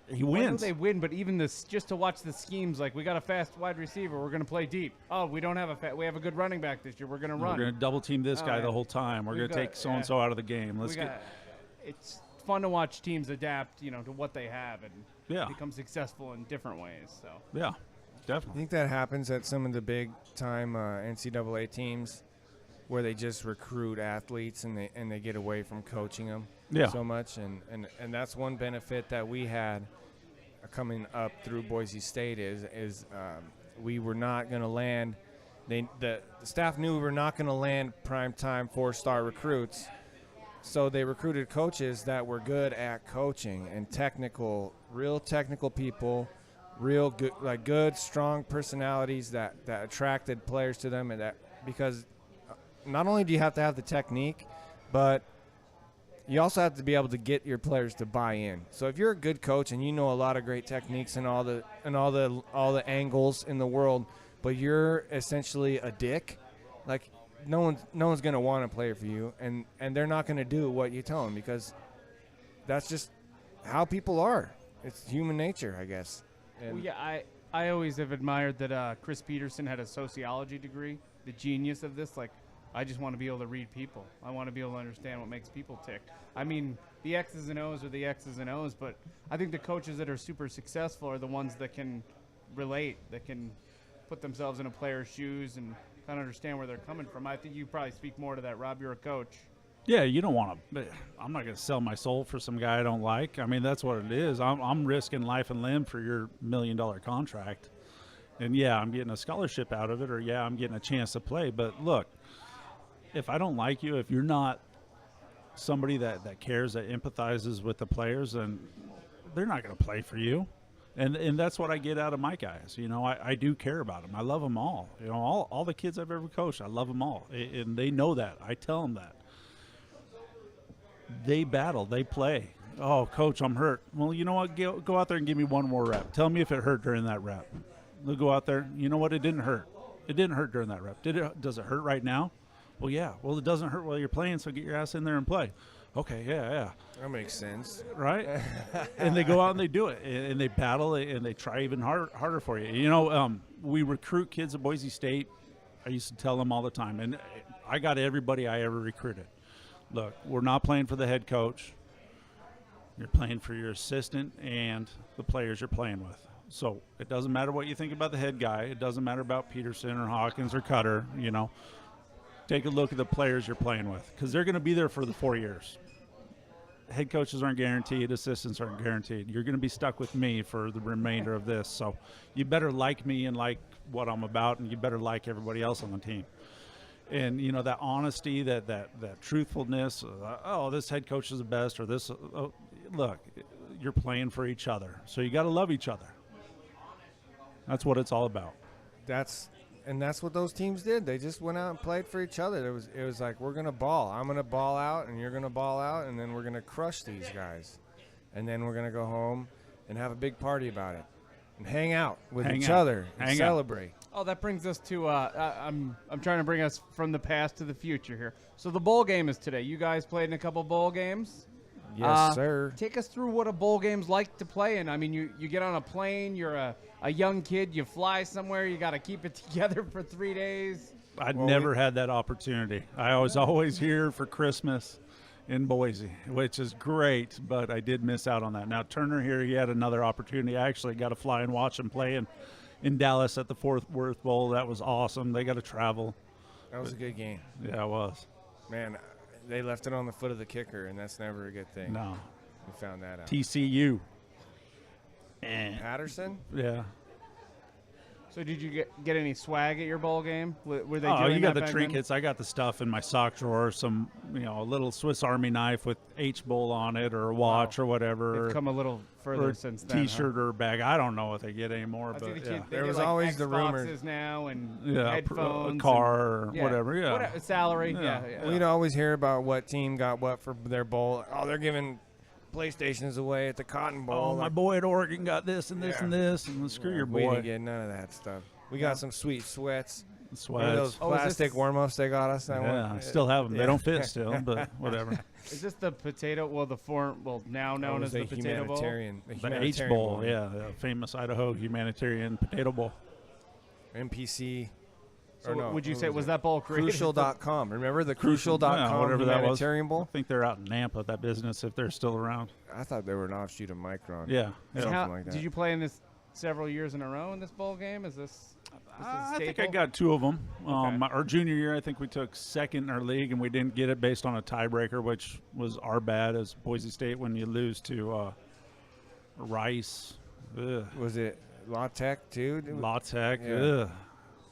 he wins. I know they win, but even this, just to watch the schemes, like we got a fast wide receiver, we're going to play deep. Oh, we don't have we have a good running back this year. We're going to run. We're going to double team this guy the whole time. We're going to take so and so out of the game. It's fun to watch teams adapt, to what they have and become successful in different ways. So yeah, definitely. I think that happens at some of the big time NCAA teams where they just recruit athletes and they get away from coaching them so much, and that's one benefit that we had coming up through Boise State is we were not going to land. The staff knew we were not going to land primetime 4-star recruits, so they recruited coaches that were good at coaching and real technical people, real good, like good, strong personalities that attracted players to them, and that because not only do you have to have the technique, but you also have to be able to get your players to buy in. So if you're a good coach and you know a lot of great techniques and all the angles in the world, but you're essentially a dick, like no one's going to want to play for you, and they're not going to do what you tell them because that's just how people are. It's human nature, I guess. Well, yeah, I always have admired that Chris Peterson had a sociology degree. The genius of this, like, I just want to be able to read people. I want to be able to understand what makes people tick. I mean, the X's and O's are the X's and O's, but I think the coaches that are super successful are the ones that can relate, that can put themselves in a player's shoes and kind of understand where they're coming from. I think you probably speak more to that, Rob. You're a coach. Yeah, you don't want to. I'm not going to sell my soul for some guy I don't like. I mean, that's what it is. I'm risking life and limb for your $1 million contract. And, yeah, I'm getting a scholarship out of it, or, yeah, I'm getting a chance to play. But, look, if I don't like you, if you're not somebody that cares, that empathizes with the players, then they're not going to play for you. And that's what I get out of my guys. I do care about them. I love them all. All the kids I've ever coached, I love them all. And they know that. I tell them that. They battle. They play. Oh, coach, I'm hurt. Well, you know what? Go out there and give me one more rep. Tell me if it hurt during that rep. They'll go out there. You know what? It didn't hurt. It didn't hurt during that rep. Does it hurt right now? Well, yeah. Well, it doesn't hurt while you're playing, so get your ass in there and play. Okay, yeah. That makes sense. Right? And they go out and they do it, and they battle, and they try even harder for you. We recruit kids at Boise State. I used to tell them all the time, and I got everybody I ever recruited. Look, we're not playing for the head coach. You're playing for your assistant and the players you're playing with. So it doesn't matter what you think about the head guy. It doesn't matter about Peterson or Hawkins or Cutter, Take a look at the players you're playing with because they're going to be there for the 4 years. Head coaches aren't guaranteed. Assistants aren't guaranteed. You're going to be stuck with me for the remainder of this. So you better like me and like what I'm about, and you better like everybody else on the team. And, that honesty, that truthfulness, this head coach is the best, or this, look, you're playing for each other. So you got to love each other. That's what it's all about. That's what those teams did. They just went out and played for each other. It was like, we're going to ball. I'm going to ball out, and you're going to ball out, and then we're going to crush these guys. And then we're going to go home and have a big party about it and hang out with each other and celebrate. Oh, that brings us to I'm trying to bring us from the past to the future here. So the bowl game is today. You guys played in a couple bowl games? Yes, sir. Take us through what a bowl game's like to play in. I mean, you get on a plane, you're a young kid, you fly somewhere, you got to keep it together for 3 days. I'd never had that opportunity. I was always here for Christmas in Boise, which is great, but I did miss out on that. Now, Turner here, he had another opportunity. I actually got to fly and watch him play in Dallas at the Fort Worth Bowl. That was awesome. They got to travel. That was a good game. Yeah, it was. Man, they left it on the foot of the kicker, and that's never a good thing. No. We found that out. TCU. Patterson? Yeah. So did you get any swag at your bowl game? Were they Oh, doing you got that the back trinkets. I got the stuff in my sock drawer. Some, a little Swiss Army knife with H Bowl on it, or a watch, or then? whatever. They've come a little further or since then. T-shirt or bag. I don't know what they get anymore, I but see the yeah. kid, they There get, was like, always the rumor. Xboxes now and Yeah, headphones, a car or and, whatever. Yeah, salary. Yeah. Yeah. We'd always hear about what team got what for their bowl. Oh, they're giving PlayStations away at the Cotton Bowl. Oh, my boy at Oregon got this and this Yeah. and this, and screw your We boy. didn't get none of that stuff. We got some sweet sweats. Remember Sweats. those Oh, is plastic this- warm-ups they got us? That Yeah, one? I still have them. They Yeah. don't fit still, but whatever. Is this the potato? Well, now That known was as the potato bowl. humanitarian, the The H humanitarian Bowl, yeah, the famous Idaho humanitarian potato bowl. NPC. So or no, would you what say was that bowl created? Crucial.com. Remember the Yeah, Crucial.com whatever that was. humanitarian I bowl? think they're out in Nampa, that business, if they're still around. I thought they were an offshoot of Micron. Yeah. And Something how- like that. Did you play in this several years in a row in this bowl game? Is this? I think I staple? got 2 of them. Okay. Our junior year, I think we took second in our league, and we didn't get it based on a tiebreaker, which was our bad as Boise State when you lose to Rice. Ugh. Was it La Tech too? La Tech. Yeah. Ugh.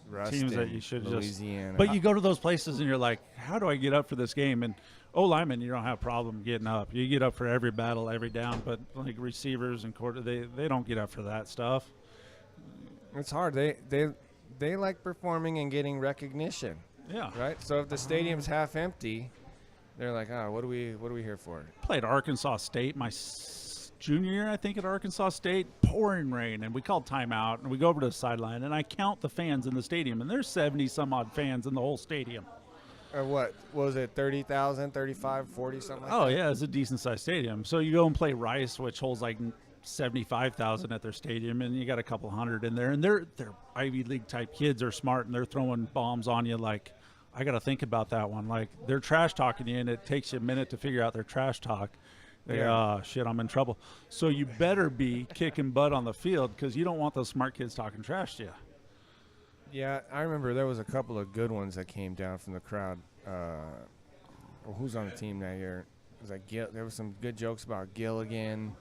Ruston, Teams that you should just. Louisiana. But you go to those places and you're like, how do I get up for this game? And O-linemen, you don't have a problem getting up. You get up for every battle, every down. But like receivers and quarter, they don't get up for that stuff. It's hard. They like performing and getting recognition, Yeah. right? So if the stadium's half empty, they're like, oh, what are we here for? Played Arkansas State my junior year, I think, at Arkansas State, pouring rain, and we called timeout, and we go over to the sideline, and I count the fans in the stadium, and there's 70 some odd fans in the whole stadium. Or what was it? 30,000, 35, 40, something like that. Oh yeah, it's a decent sized stadium. So you go and play Rice, which holds like 75,000 at their stadium, and you got a couple hundred in there, and they're Ivy League type kids are smart, and they're throwing bombs on you. Like, I got to think about that one. Like, they're trash talking you, and it takes you a minute to figure out their trash talk. Yeah. Shit, I'm in trouble. So you better be kicking butt on the field because you don't want those smart kids talking trash to you. Yeah, I remember there was a couple of good ones that came down from the crowd. Well, who's on the team that year? It was like there was some good jokes about Gilligan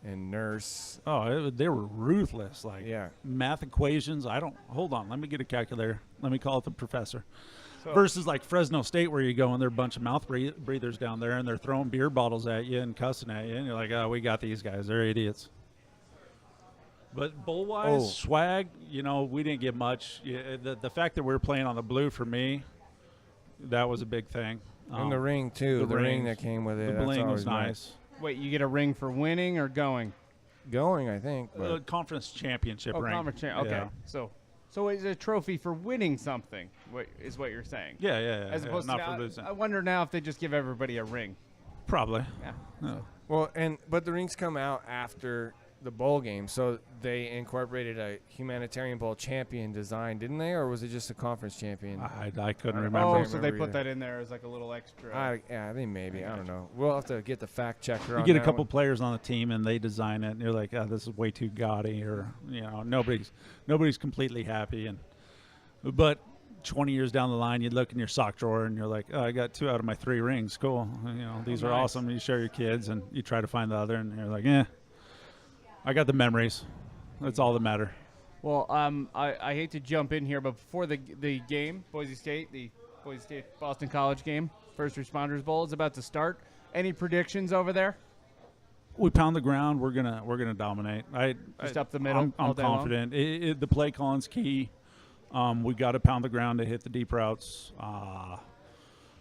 and Nurse. Oh, they were ruthless. Like, Yeah. math equations. Hold on. Let me get a calculator. Let me call it the professor. So- Versus like Fresno State, where you go and there are a bunch of mouth breathers down there, and they're throwing beer bottles at you and cussing at you, and you're like, oh, we got these guys. They're idiots. But bowl-wise, Oh. swag, we didn't get much. The fact that we were playing on the blue, for me, that was a big thing. And the ring, too. The ring that came with it. The that's bling always was nice. Wait, you get a ring for winning or going? Going, I think. But Conference championship ring. Conference okay. Yeah. So it's a trophy for winning something, is what you're saying. Yeah. As opposed not to for now, losing. I wonder now if they just give everybody a ring. Probably. Yeah. Yeah. well, but the rings come out after the bowl game, so they incorporated a humanitarian bowl champion design, didn't they, or was it just a conference champion? I couldn't Oh, remember. so they remember put either. that in there as like a little extra. I think maybe. I don't know. We'll have to get the fact checker on You get a that couple one. players on the team and they design it, and you're like, oh, this is way too gaudy, or nobody's completely happy. But 20 years down the line, you look in your sock drawer and you're like, oh, I got 2 out of my 3 rings. Cool. These are nice. awesome. You share your kids, and you try to find the other, and you're like, I got the memories. That's all that matter. Well, I hate to jump in here, but before the game, the Boise State Boston College game, First Responders Bowl is about to start. Any predictions over there? We pound the ground. We're gonna dominate. Just up the middle all I'm day long? confident. The play calling's key. We got to pound the ground to hit the deep routes.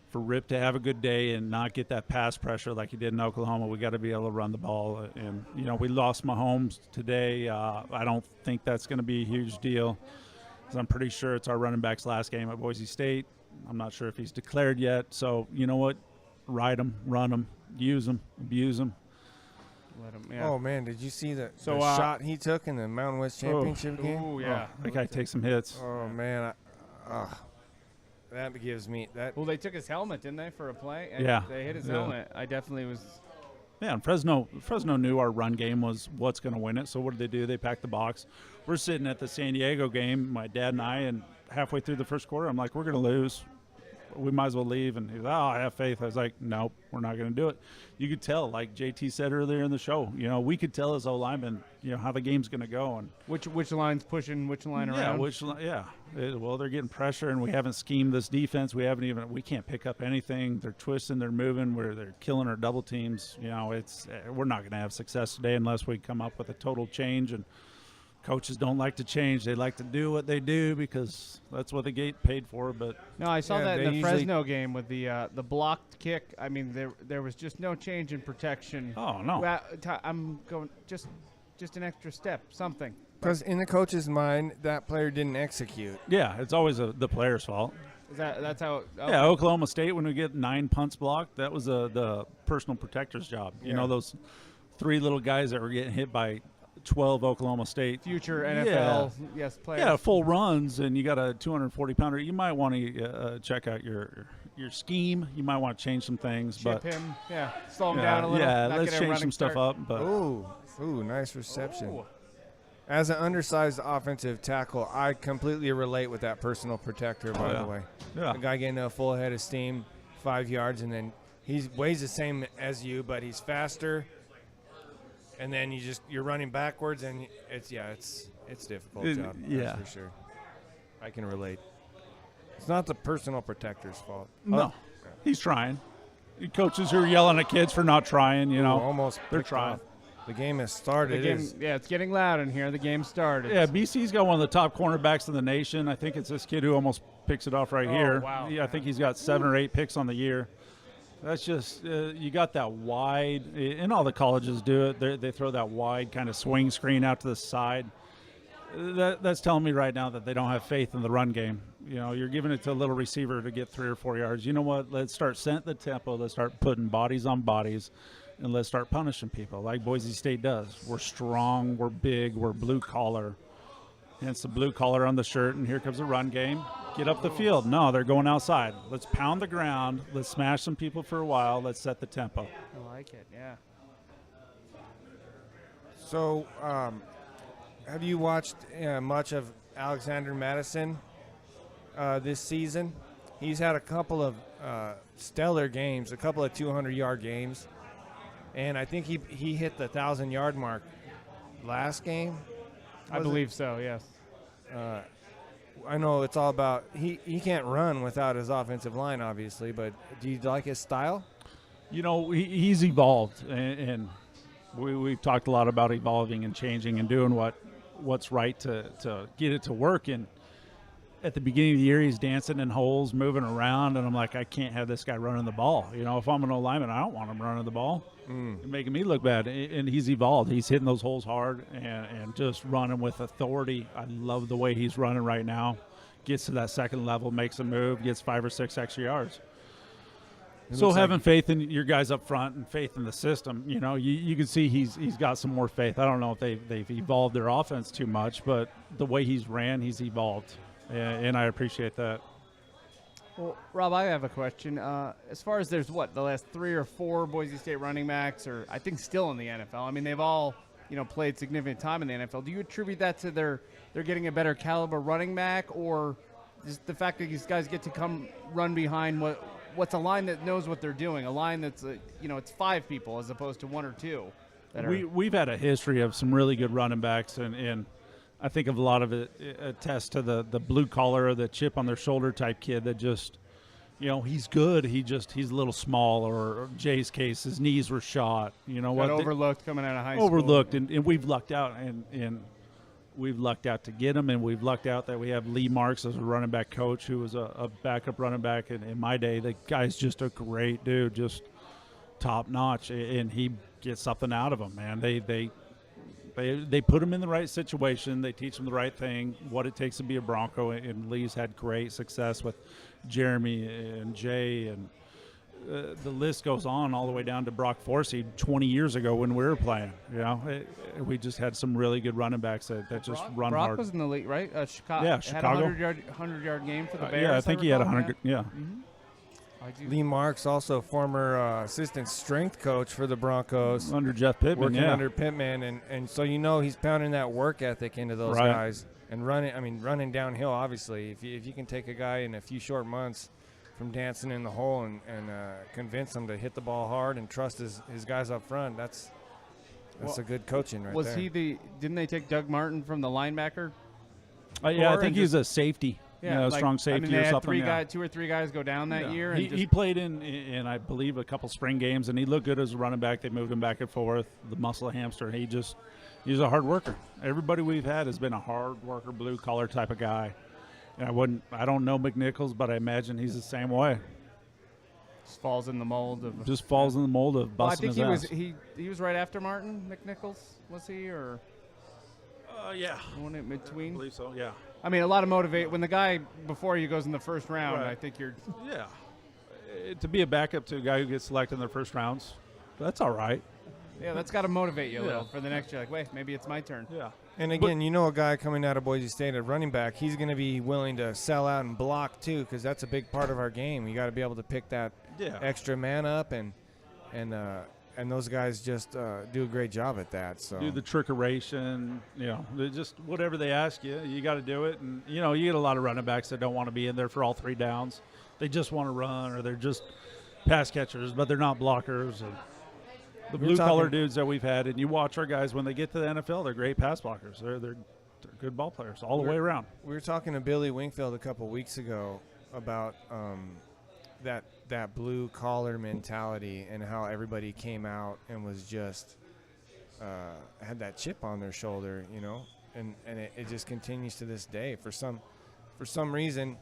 For Rip to have a good day and not get that pass pressure like he did in Oklahoma, we got to be able to run the ball. And we lost Mahomes today. I don't think that's going to be a huge deal, 'cause I'm pretty sure it's our running back's last game at Boise State. I'm not sure if he's declared yet. So you know what? Ride him, run him, use him, abuse him. Let 'em- yeah. Oh, man, did you see the So, shot he took in the Mountain West Championship game? Ooh, yeah. That guy takes some hits. Oh, man. That gives me that. Well, they took his helmet, didn't they, for a play? And Yeah. They hit his Yeah. helmet. I definitely was. Yeah, and Fresno knew our run game was what's going to win it. So what did they do? They packed the box. We're sitting at the San Diego game, my dad and I, and halfway through the first quarter, I'm like, we're going to lose. we might as well leave. And he was, I have faith. I was like, nope, we're not going to do it. You could tell, like JT said earlier in the show, we could tell as O-linemen, how the game's going to go. And which line's pushing which line around. Well, they're getting pressure, and we haven't schemed this defense. We can't pick up anything. They're twisting, they're moving, they're killing our double teams. We're not going to have success today unless we come up with a total change. And coaches don't like to change. They like to do what they do because that's what they get paid for. But no, I saw that in the Fresno game with the blocked kick. I mean, there was just no change in protection. Oh no! I'm going just an extra step, something. Because in the coach's mind, that player didn't execute. Yeah, it's always the player's fault. That's how? Okay. Yeah, Oklahoma State, when we get 9 punts blocked, that was the personal protector's job. Those 3 little guys that were getting hit by 12 Oklahoma State future NFL players. Yeah, full runs, and you got a 240-pounder. You might want to check out your scheme. You might want to change some things. Chip him, slow him down a little. Yeah, let's change some stuff up. But ooh, nice reception. Ooh. As an undersized offensive tackle, I completely relate with that personal protector, by the way. Yeah. The guy getting a full head of steam, 5 yards, and then he weighs the same as you, but he's faster. And then you're running backwards, and it's difficult job. That's for sure. I can relate. It's not the personal protector's fault. No, he's trying. Coaches who are yelling at kids for not trying, almost they're trying. Off. The game has started. It's getting loud in here. The game started. Yeah, BC's got one of the top cornerbacks in the nation. I think it's this kid who almost picks it off right here. Wow. Yeah, I think he's got 7 or 8 picks on the year. That's just you got that wide, and all the colleges do it. They throw that wide kind of swing screen out to the side. That's telling me right now that they don't have faith in the run game. You're giving it to a little receiver to get 3 or 4 yards. You know what? Let's start setting the tempo. Let's start putting bodies on bodies, and let's start punishing people like Boise State does. We're strong. We're big. We're blue collar. Hence the blue collar on the shirt, and here comes the run game. Get up the field. No, they're going outside. Let's pound the ground. Let's smash some people for a while. Let's set the tempo. I like it, yeah. So, have you watched much of Alexander Madison this season? He's had a couple of stellar games, a couple of 200-yard games, and I think he hit the 1,000-yard mark last game. I believe so, yes. I know it's all about he can't run without his offensive line, obviously, but do you like his style? He's evolved, and we've talked a lot about evolving and changing and doing what's right to get it to work. And at the beginning of the year, he's dancing in holes, moving around, and I'm like, I can't have this guy running the ball. If I'm an O-lineman, I don't want him running the ball. It's making me look bad. And he's evolved. He's hitting those holes hard and just running with authority. I love the way he's running right now. Gets to that second level, makes a move, gets 5 or 6 extra yards. So having faith in your guys up front and faith in the system, you can see he's got some more faith. I don't know if they've evolved their offense too much, but the way he's evolved. And I appreciate that. Well, Rob, I have a question. As far as there's the last 3 or 4 Boise State running backs, or I think still in the NFL. I mean, they've all played significant time in the NFL. Do you attribute that to they're getting a better caliber running back, or just the fact that these guys get to come run behind what's a line that knows what they're doing, a line that's it's 5 people as opposed to 1 or 2? We've had a history of some really good running backs, and I think of a lot of it attests to the blue collar or the chip on their shoulder type kid that just, he's good. He's a little small, or Jay's case, his knees were shot. Overlooked coming out of high school. Overlooked, and we've lucked out, and we've lucked out to get him, and we've lucked out that we have Lee Marks as a running back coach who was a backup running back in my day. The guy's just a great dude, just top notch, and he gets something out of him, man. They put him in the right situation. They teach him the right thing, what it takes to be a Bronco. And Lee's had great success with Jeremy and Jay, and the list goes on all the way down to Brock Forsey 20 years ago when we were playing. We just had some really good running backs that just run Brock hard. Brock was in the league, right? Chicago. Yeah, Chicago. Had a 100-yard game for the Bears. Yeah, I think he had 100. Yeah. Mm-hmm. Lee Marks, also former assistant strength coach for the Broncos. Under Jeff Pittman, working under Pittman. And so he's pounding that work ethic into those guys. And running downhill, obviously. If you can take a guy in a few short months from dancing in the hole and convince him to hit the ball hard and trust his guys up front. That's a good coaching right there. Didn't they take Doug Martin from the linebacker? Yeah, I think he's a safety. Yeah, strong safety they or had something. 2 or 3 guys go down that year. And He played in I believe a couple spring games, and he looked good as a running back. They moved him back and forth, the muscle hamster. He's a hard worker. Everybody we've had has been a hard worker, blue collar type of guy. And I don't know McNichols, but I imagine he's the same way. Just falls in the mold of busting his ass. He was right after Martin McNichols, was he, or yeah, one in between? I believe so. Yeah. I mean, a lot of motivate when the guy before you goes in the first round. Right. I think you're to be a backup to a guy who gets selected in the first rounds. That's all right. Yeah, that's got to motivate you a little for the next year. Like, wait, maybe it's my turn. Yeah. And again, a guy coming out of Boise State at running back, he's going to be willing to sell out and block too, because that's a big part of our game. You got to be able to pick that extra man up, and those guys just do a great job at that. So do the trickeration, just whatever they ask you, you got to do it. And you get a lot of running backs that don't want to be in there for all 3 downs. They just want to run, or they're just pass catchers, but they're not blockers. And the blue-collar dudes that we've had, and you watch our guys when they get to the NFL, they're great pass blockers. They're good ball players all the way around. We were talking to Billy Wingfield a couple weeks ago about that blue-collar mentality and how everybody came out and was just had that chip on their shoulder, and it just continues to this day. For some reason,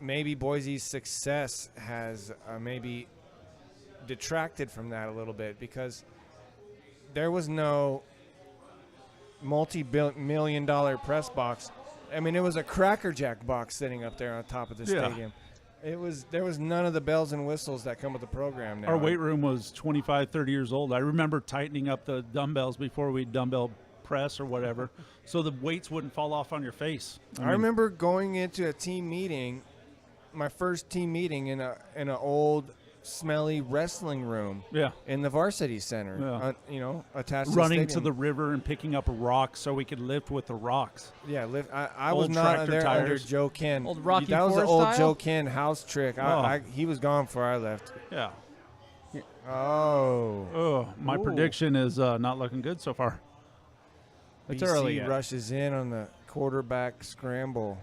maybe Boise's success has maybe detracted from that a little bit, because there was no multi-million-dollar press box. I mean, it was a Cracker Jack box sitting up there on top of the stadium. There was none of the bells and whistles that come with the program now. Our weight room was 25, 30 years old. I remember tightening up the dumbbells before we dumbbell press or whatever, so the weights wouldn't fall off on your face. I remember going into a team meeting, my first team meeting in an old smelly wrestling room in the varsity center, attached running to to the river and picking up rocks so we could lift with the rocks. I was not there tires. under Joe Ken. Old Rocky that was IV the old style? Joe Ken house trick. He was gone before I left. My prediction is not looking good so far. It's BC early yet. rushes in on the quarterback scramble.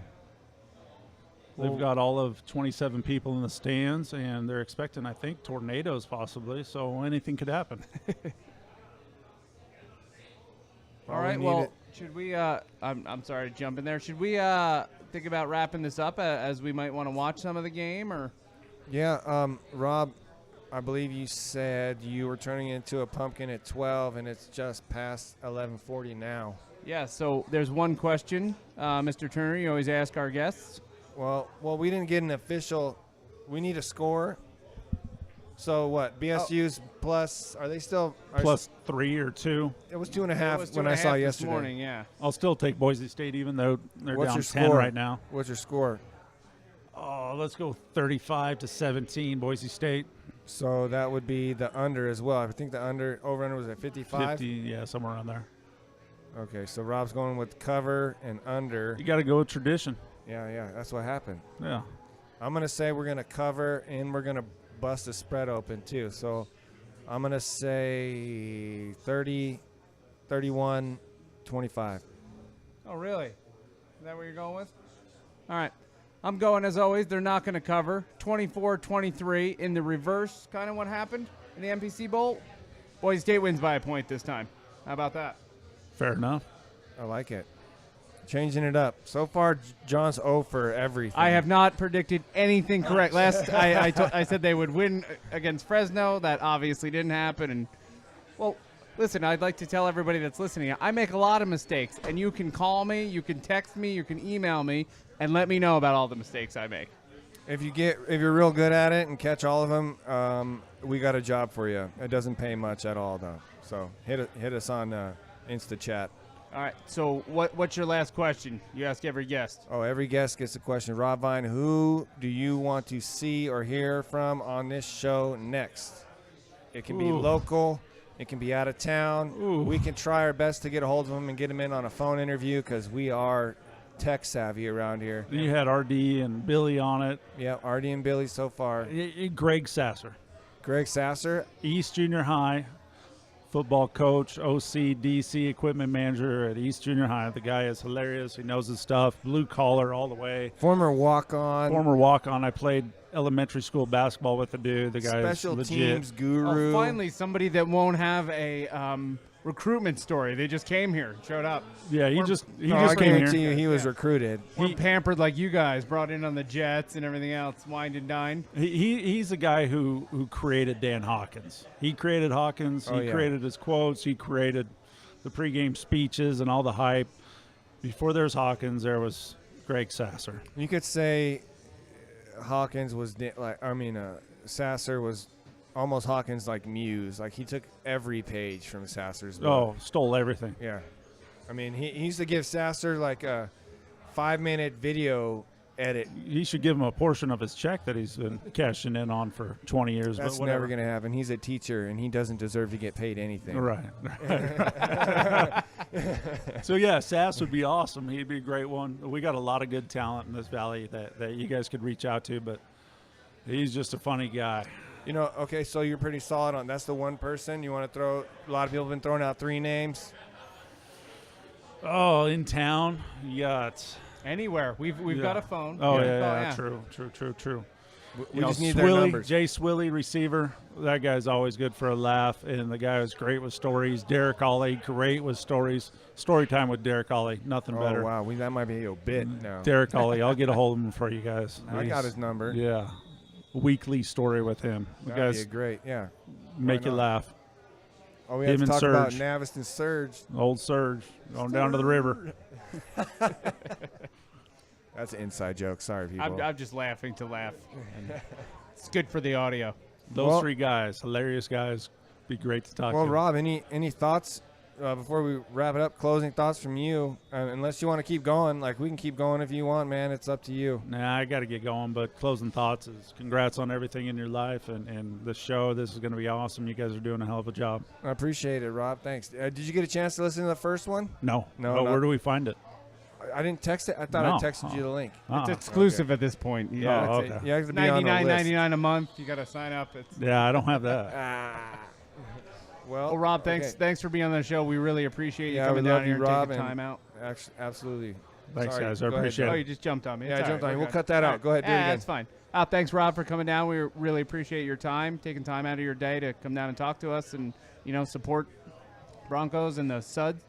They've got all of 27 people in the stands, and they're expecting, I think, tornadoes possibly, so anything could happen. All right, well, should we I'm sorry to jump in there. Should we think about wrapping this up as we might want to watch some of the game? Or Rob, I believe you said you were turning into a pumpkin at 12, and it's just past 11:40 now. Yeah, so there's one question, Mr. Turner, you always ask our guests. Well, we didn't get an official. We need a score. So what? BSU's plus? Are they still plus 3 or 2? It was 2.5 when I saw yesterday. This morning, yeah. I'll still take Boise State, even though they're What's down your 10 score right now. What's your score? Oh, let's go 35-17, Boise State. So that would be the under as well. I think the over-under was at 55. 50, yeah, somewhere around there. Okay, so Rob's going with cover and under. You got to go with tradition. Yeah, that's what happened. Yeah. I'm going to say we're going to cover, and we're going to bust the spread open too. So I'm going to say 30, 31, 25. Oh, really? Is that what you're going with? All right. I'm going, as always, they're not going to cover. 24-23 in the reverse, kind of what happened in the MPC Bowl. Boise State wins by a point this time. How about that? Fair enough. I like it. Changing it up. So far, John's 0 for everything. I have not predicted anything correct. Last I said they would win against Fresno. That obviously didn't happen. And well, listen, I'd like to tell everybody that's listening, I make a lot of mistakes, and you can call me, you can text me, you can email me, and let me know about all the mistakes I make. If you're real good at it and catch all of them, we got a job for you. It doesn't pay much at all, though. So hit us on Insta chat. All right, so what's your last question? You ask every guest. Oh, every guest gets a question. Rob Vian, who do you want to see or hear from on this show next? It can be local. It can be out of town. We can try our best to get a hold of them and get them in on a phone interview, because we are tech savvy around here. You had RD and Billy on it. Yeah, Artie and Billy so far. Greg Sasser, Greg Sasser, East Junior High, football coach, OC, DC, equipment manager at East Junior High. The guy is hilarious. He knows his stuff. Blue collar all the way. former walk-on, Former walk-on. I played elementary school basketball with the dude. The guy special is legit. teams guru. Oh, finally, somebody that won't have a recruitment story. They just came here, showed up. Yeah, he No, just I came guarantee here. you he was recruited. We're pampered like you guys, brought in on the jets and everything else, wined and dined. He's the guy who created Dan Hawkins. He created Hawkins. Oh, He yeah. created his quotes. He created the pregame speeches and all the hype. Before there's Hawkins, there was Greg Sasser. You could say Hawkins was Sasser was almost Hawkins like muse. Like he took every page from Sasser's book. Oh, stole everything. Yeah. I mean, he used to give Sasser like a 5-minute video edit. He should give him a portion of his check that he's been cashing in on for 20 years. That's but whatever. never going to happen. He's a teacher, and he doesn't deserve to get paid anything. Right. So, yeah, Sass would be awesome. He'd be a great one. We got a lot of good talent in this valley that you guys could reach out to, but he's just a funny guy. You know, okay, so you're pretty solid on that's the one person you want to throw. A lot of people have been throwing out 3 names. Oh, in town, you got Anywhere. We've got a phone. Oh, We've yeah, got- yeah, true. We just need their Swilly, numbers. Jay Swilly, receiver. That guy's always good for a laugh, and the guy was great with stories. Derek Ollie, great with stories. Story time with Derek Ollie, nothing better. Oh, wow. That might be a bit now. Derek Ollie, I'll get a hold of him for you guys. I got He's- his number. Yeah, weekly story with him. You That'd guys be great, yeah. make you not? laugh. Oh, we have Him to and talk about Surge. Navis and Surge. Old Surge going down to the river. That's an inside joke. Sorry, people. I'm just laughing to laugh. It's good for the audio. Those Well- 3 guys, hilarious guys. Be great to talk Well, to. Rob, any thoughts before we wrap it up? Closing thoughts from you? Unless you want to keep going, like we can keep going if you want, man. It's up to you. Nah, I got to get going, but closing thoughts is congrats on everything in your life and the show. This is going to be awesome. You guys are doing a hell of a job. I appreciate it, Rob. Thanks. Did you get a chance to listen to the first one? No. No, But not- where do we find it? I didn't text it. I thought I No. texted you the link. It's Uh-uh. exclusive at this point. Yeah. Oh, It's okay. you have to be on the list. $99.99 a month. You got to sign up. It's Yeah, I don't have that. Well, Rob, thanks okay. thanks for being on the show. We really appreciate you Yeah, coming we down love here you, and Rob, taking and- time out. Absolutely. Thanks, Sorry, guys. go I ahead, appreciate Oh, it. you just jumped on me. Yeah, I It's all jumped right. on you. We're We'll good. cut that All out. right. Go ahead, do it Yeah, again. that's fine. Thanks, Rob, for coming down. We really appreciate your time, taking time out of your day to come down and talk to us and, support Broncos and the Suds.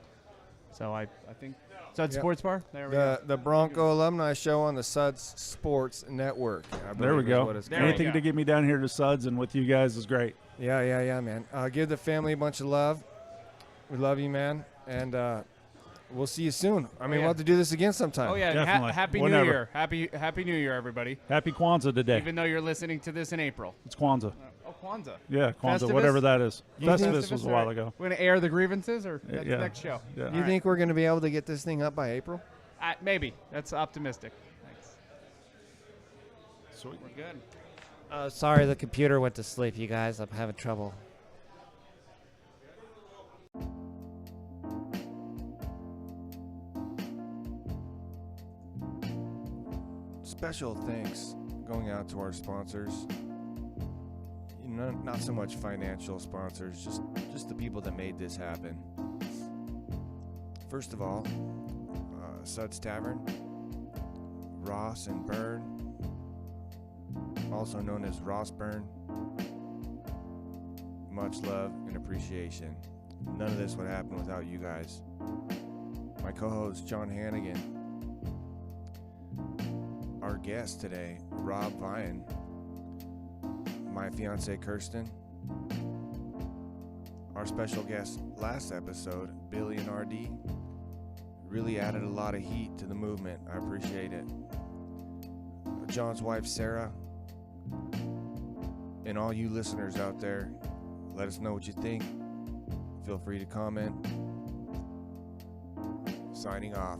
So I think Suds Yep. Sports Bar. There we go. The Bronco Alumni Show on the Suds Sports Network. I There we believe is go. what it's There called. we Anything go. to get me down here to Suds and with you guys is great. Yeah, man. Give the family a bunch of love. We love you, man. And we'll see you soon. I mean, yeah. we'll have to do this again sometime. Oh yeah, Definitely. Happy Whenever. New Year. Happy New Year, everybody. Happy Kwanzaa today. Even though you're listening to this in April. It's Kwanzaa. Oh, Kwanzaa. Yeah, Kwanzaa, Festivus? whatever that is. You think- Festivus was a while ago. We're gonna air the grievances, or that's Yeah. next show. Yeah. You think we're going to be able to get this thing up by April? Maybe. That's optimistic. Thanks. Sweet. We're good. Sorry, the computer went to sleep, you guys. I'm having trouble. Special thanks going out to our sponsors. Not so much financial sponsors, just the people that made this happen. First of all, Suds Tavern, Ross and Burn, also known as Ross Burn. Much love and appreciation. None of this would happen without you guys. My co-host John Hanigan. Our guest today, Rob Vian. My fiance Kirsten. Our special guest last episode, Billy and RD, really added a lot of heat to the movement. I appreciate it. John's wife Sarah, and all you listeners out there, let us know what you think. Feel free to comment. Signing off.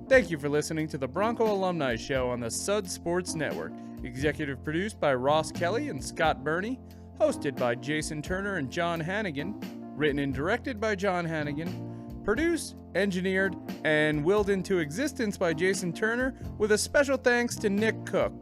Thank you for listening to the Bronco Alumni Show on the Suds Sports Network. Executive produced by Ross Kelly and Scott Burney. Hosted by Jason Turner and John Hanigan. Written and directed by John Hanigan. Produced, engineered, and willed into existence by Jason Turner, with a special thanks to Nick Cook.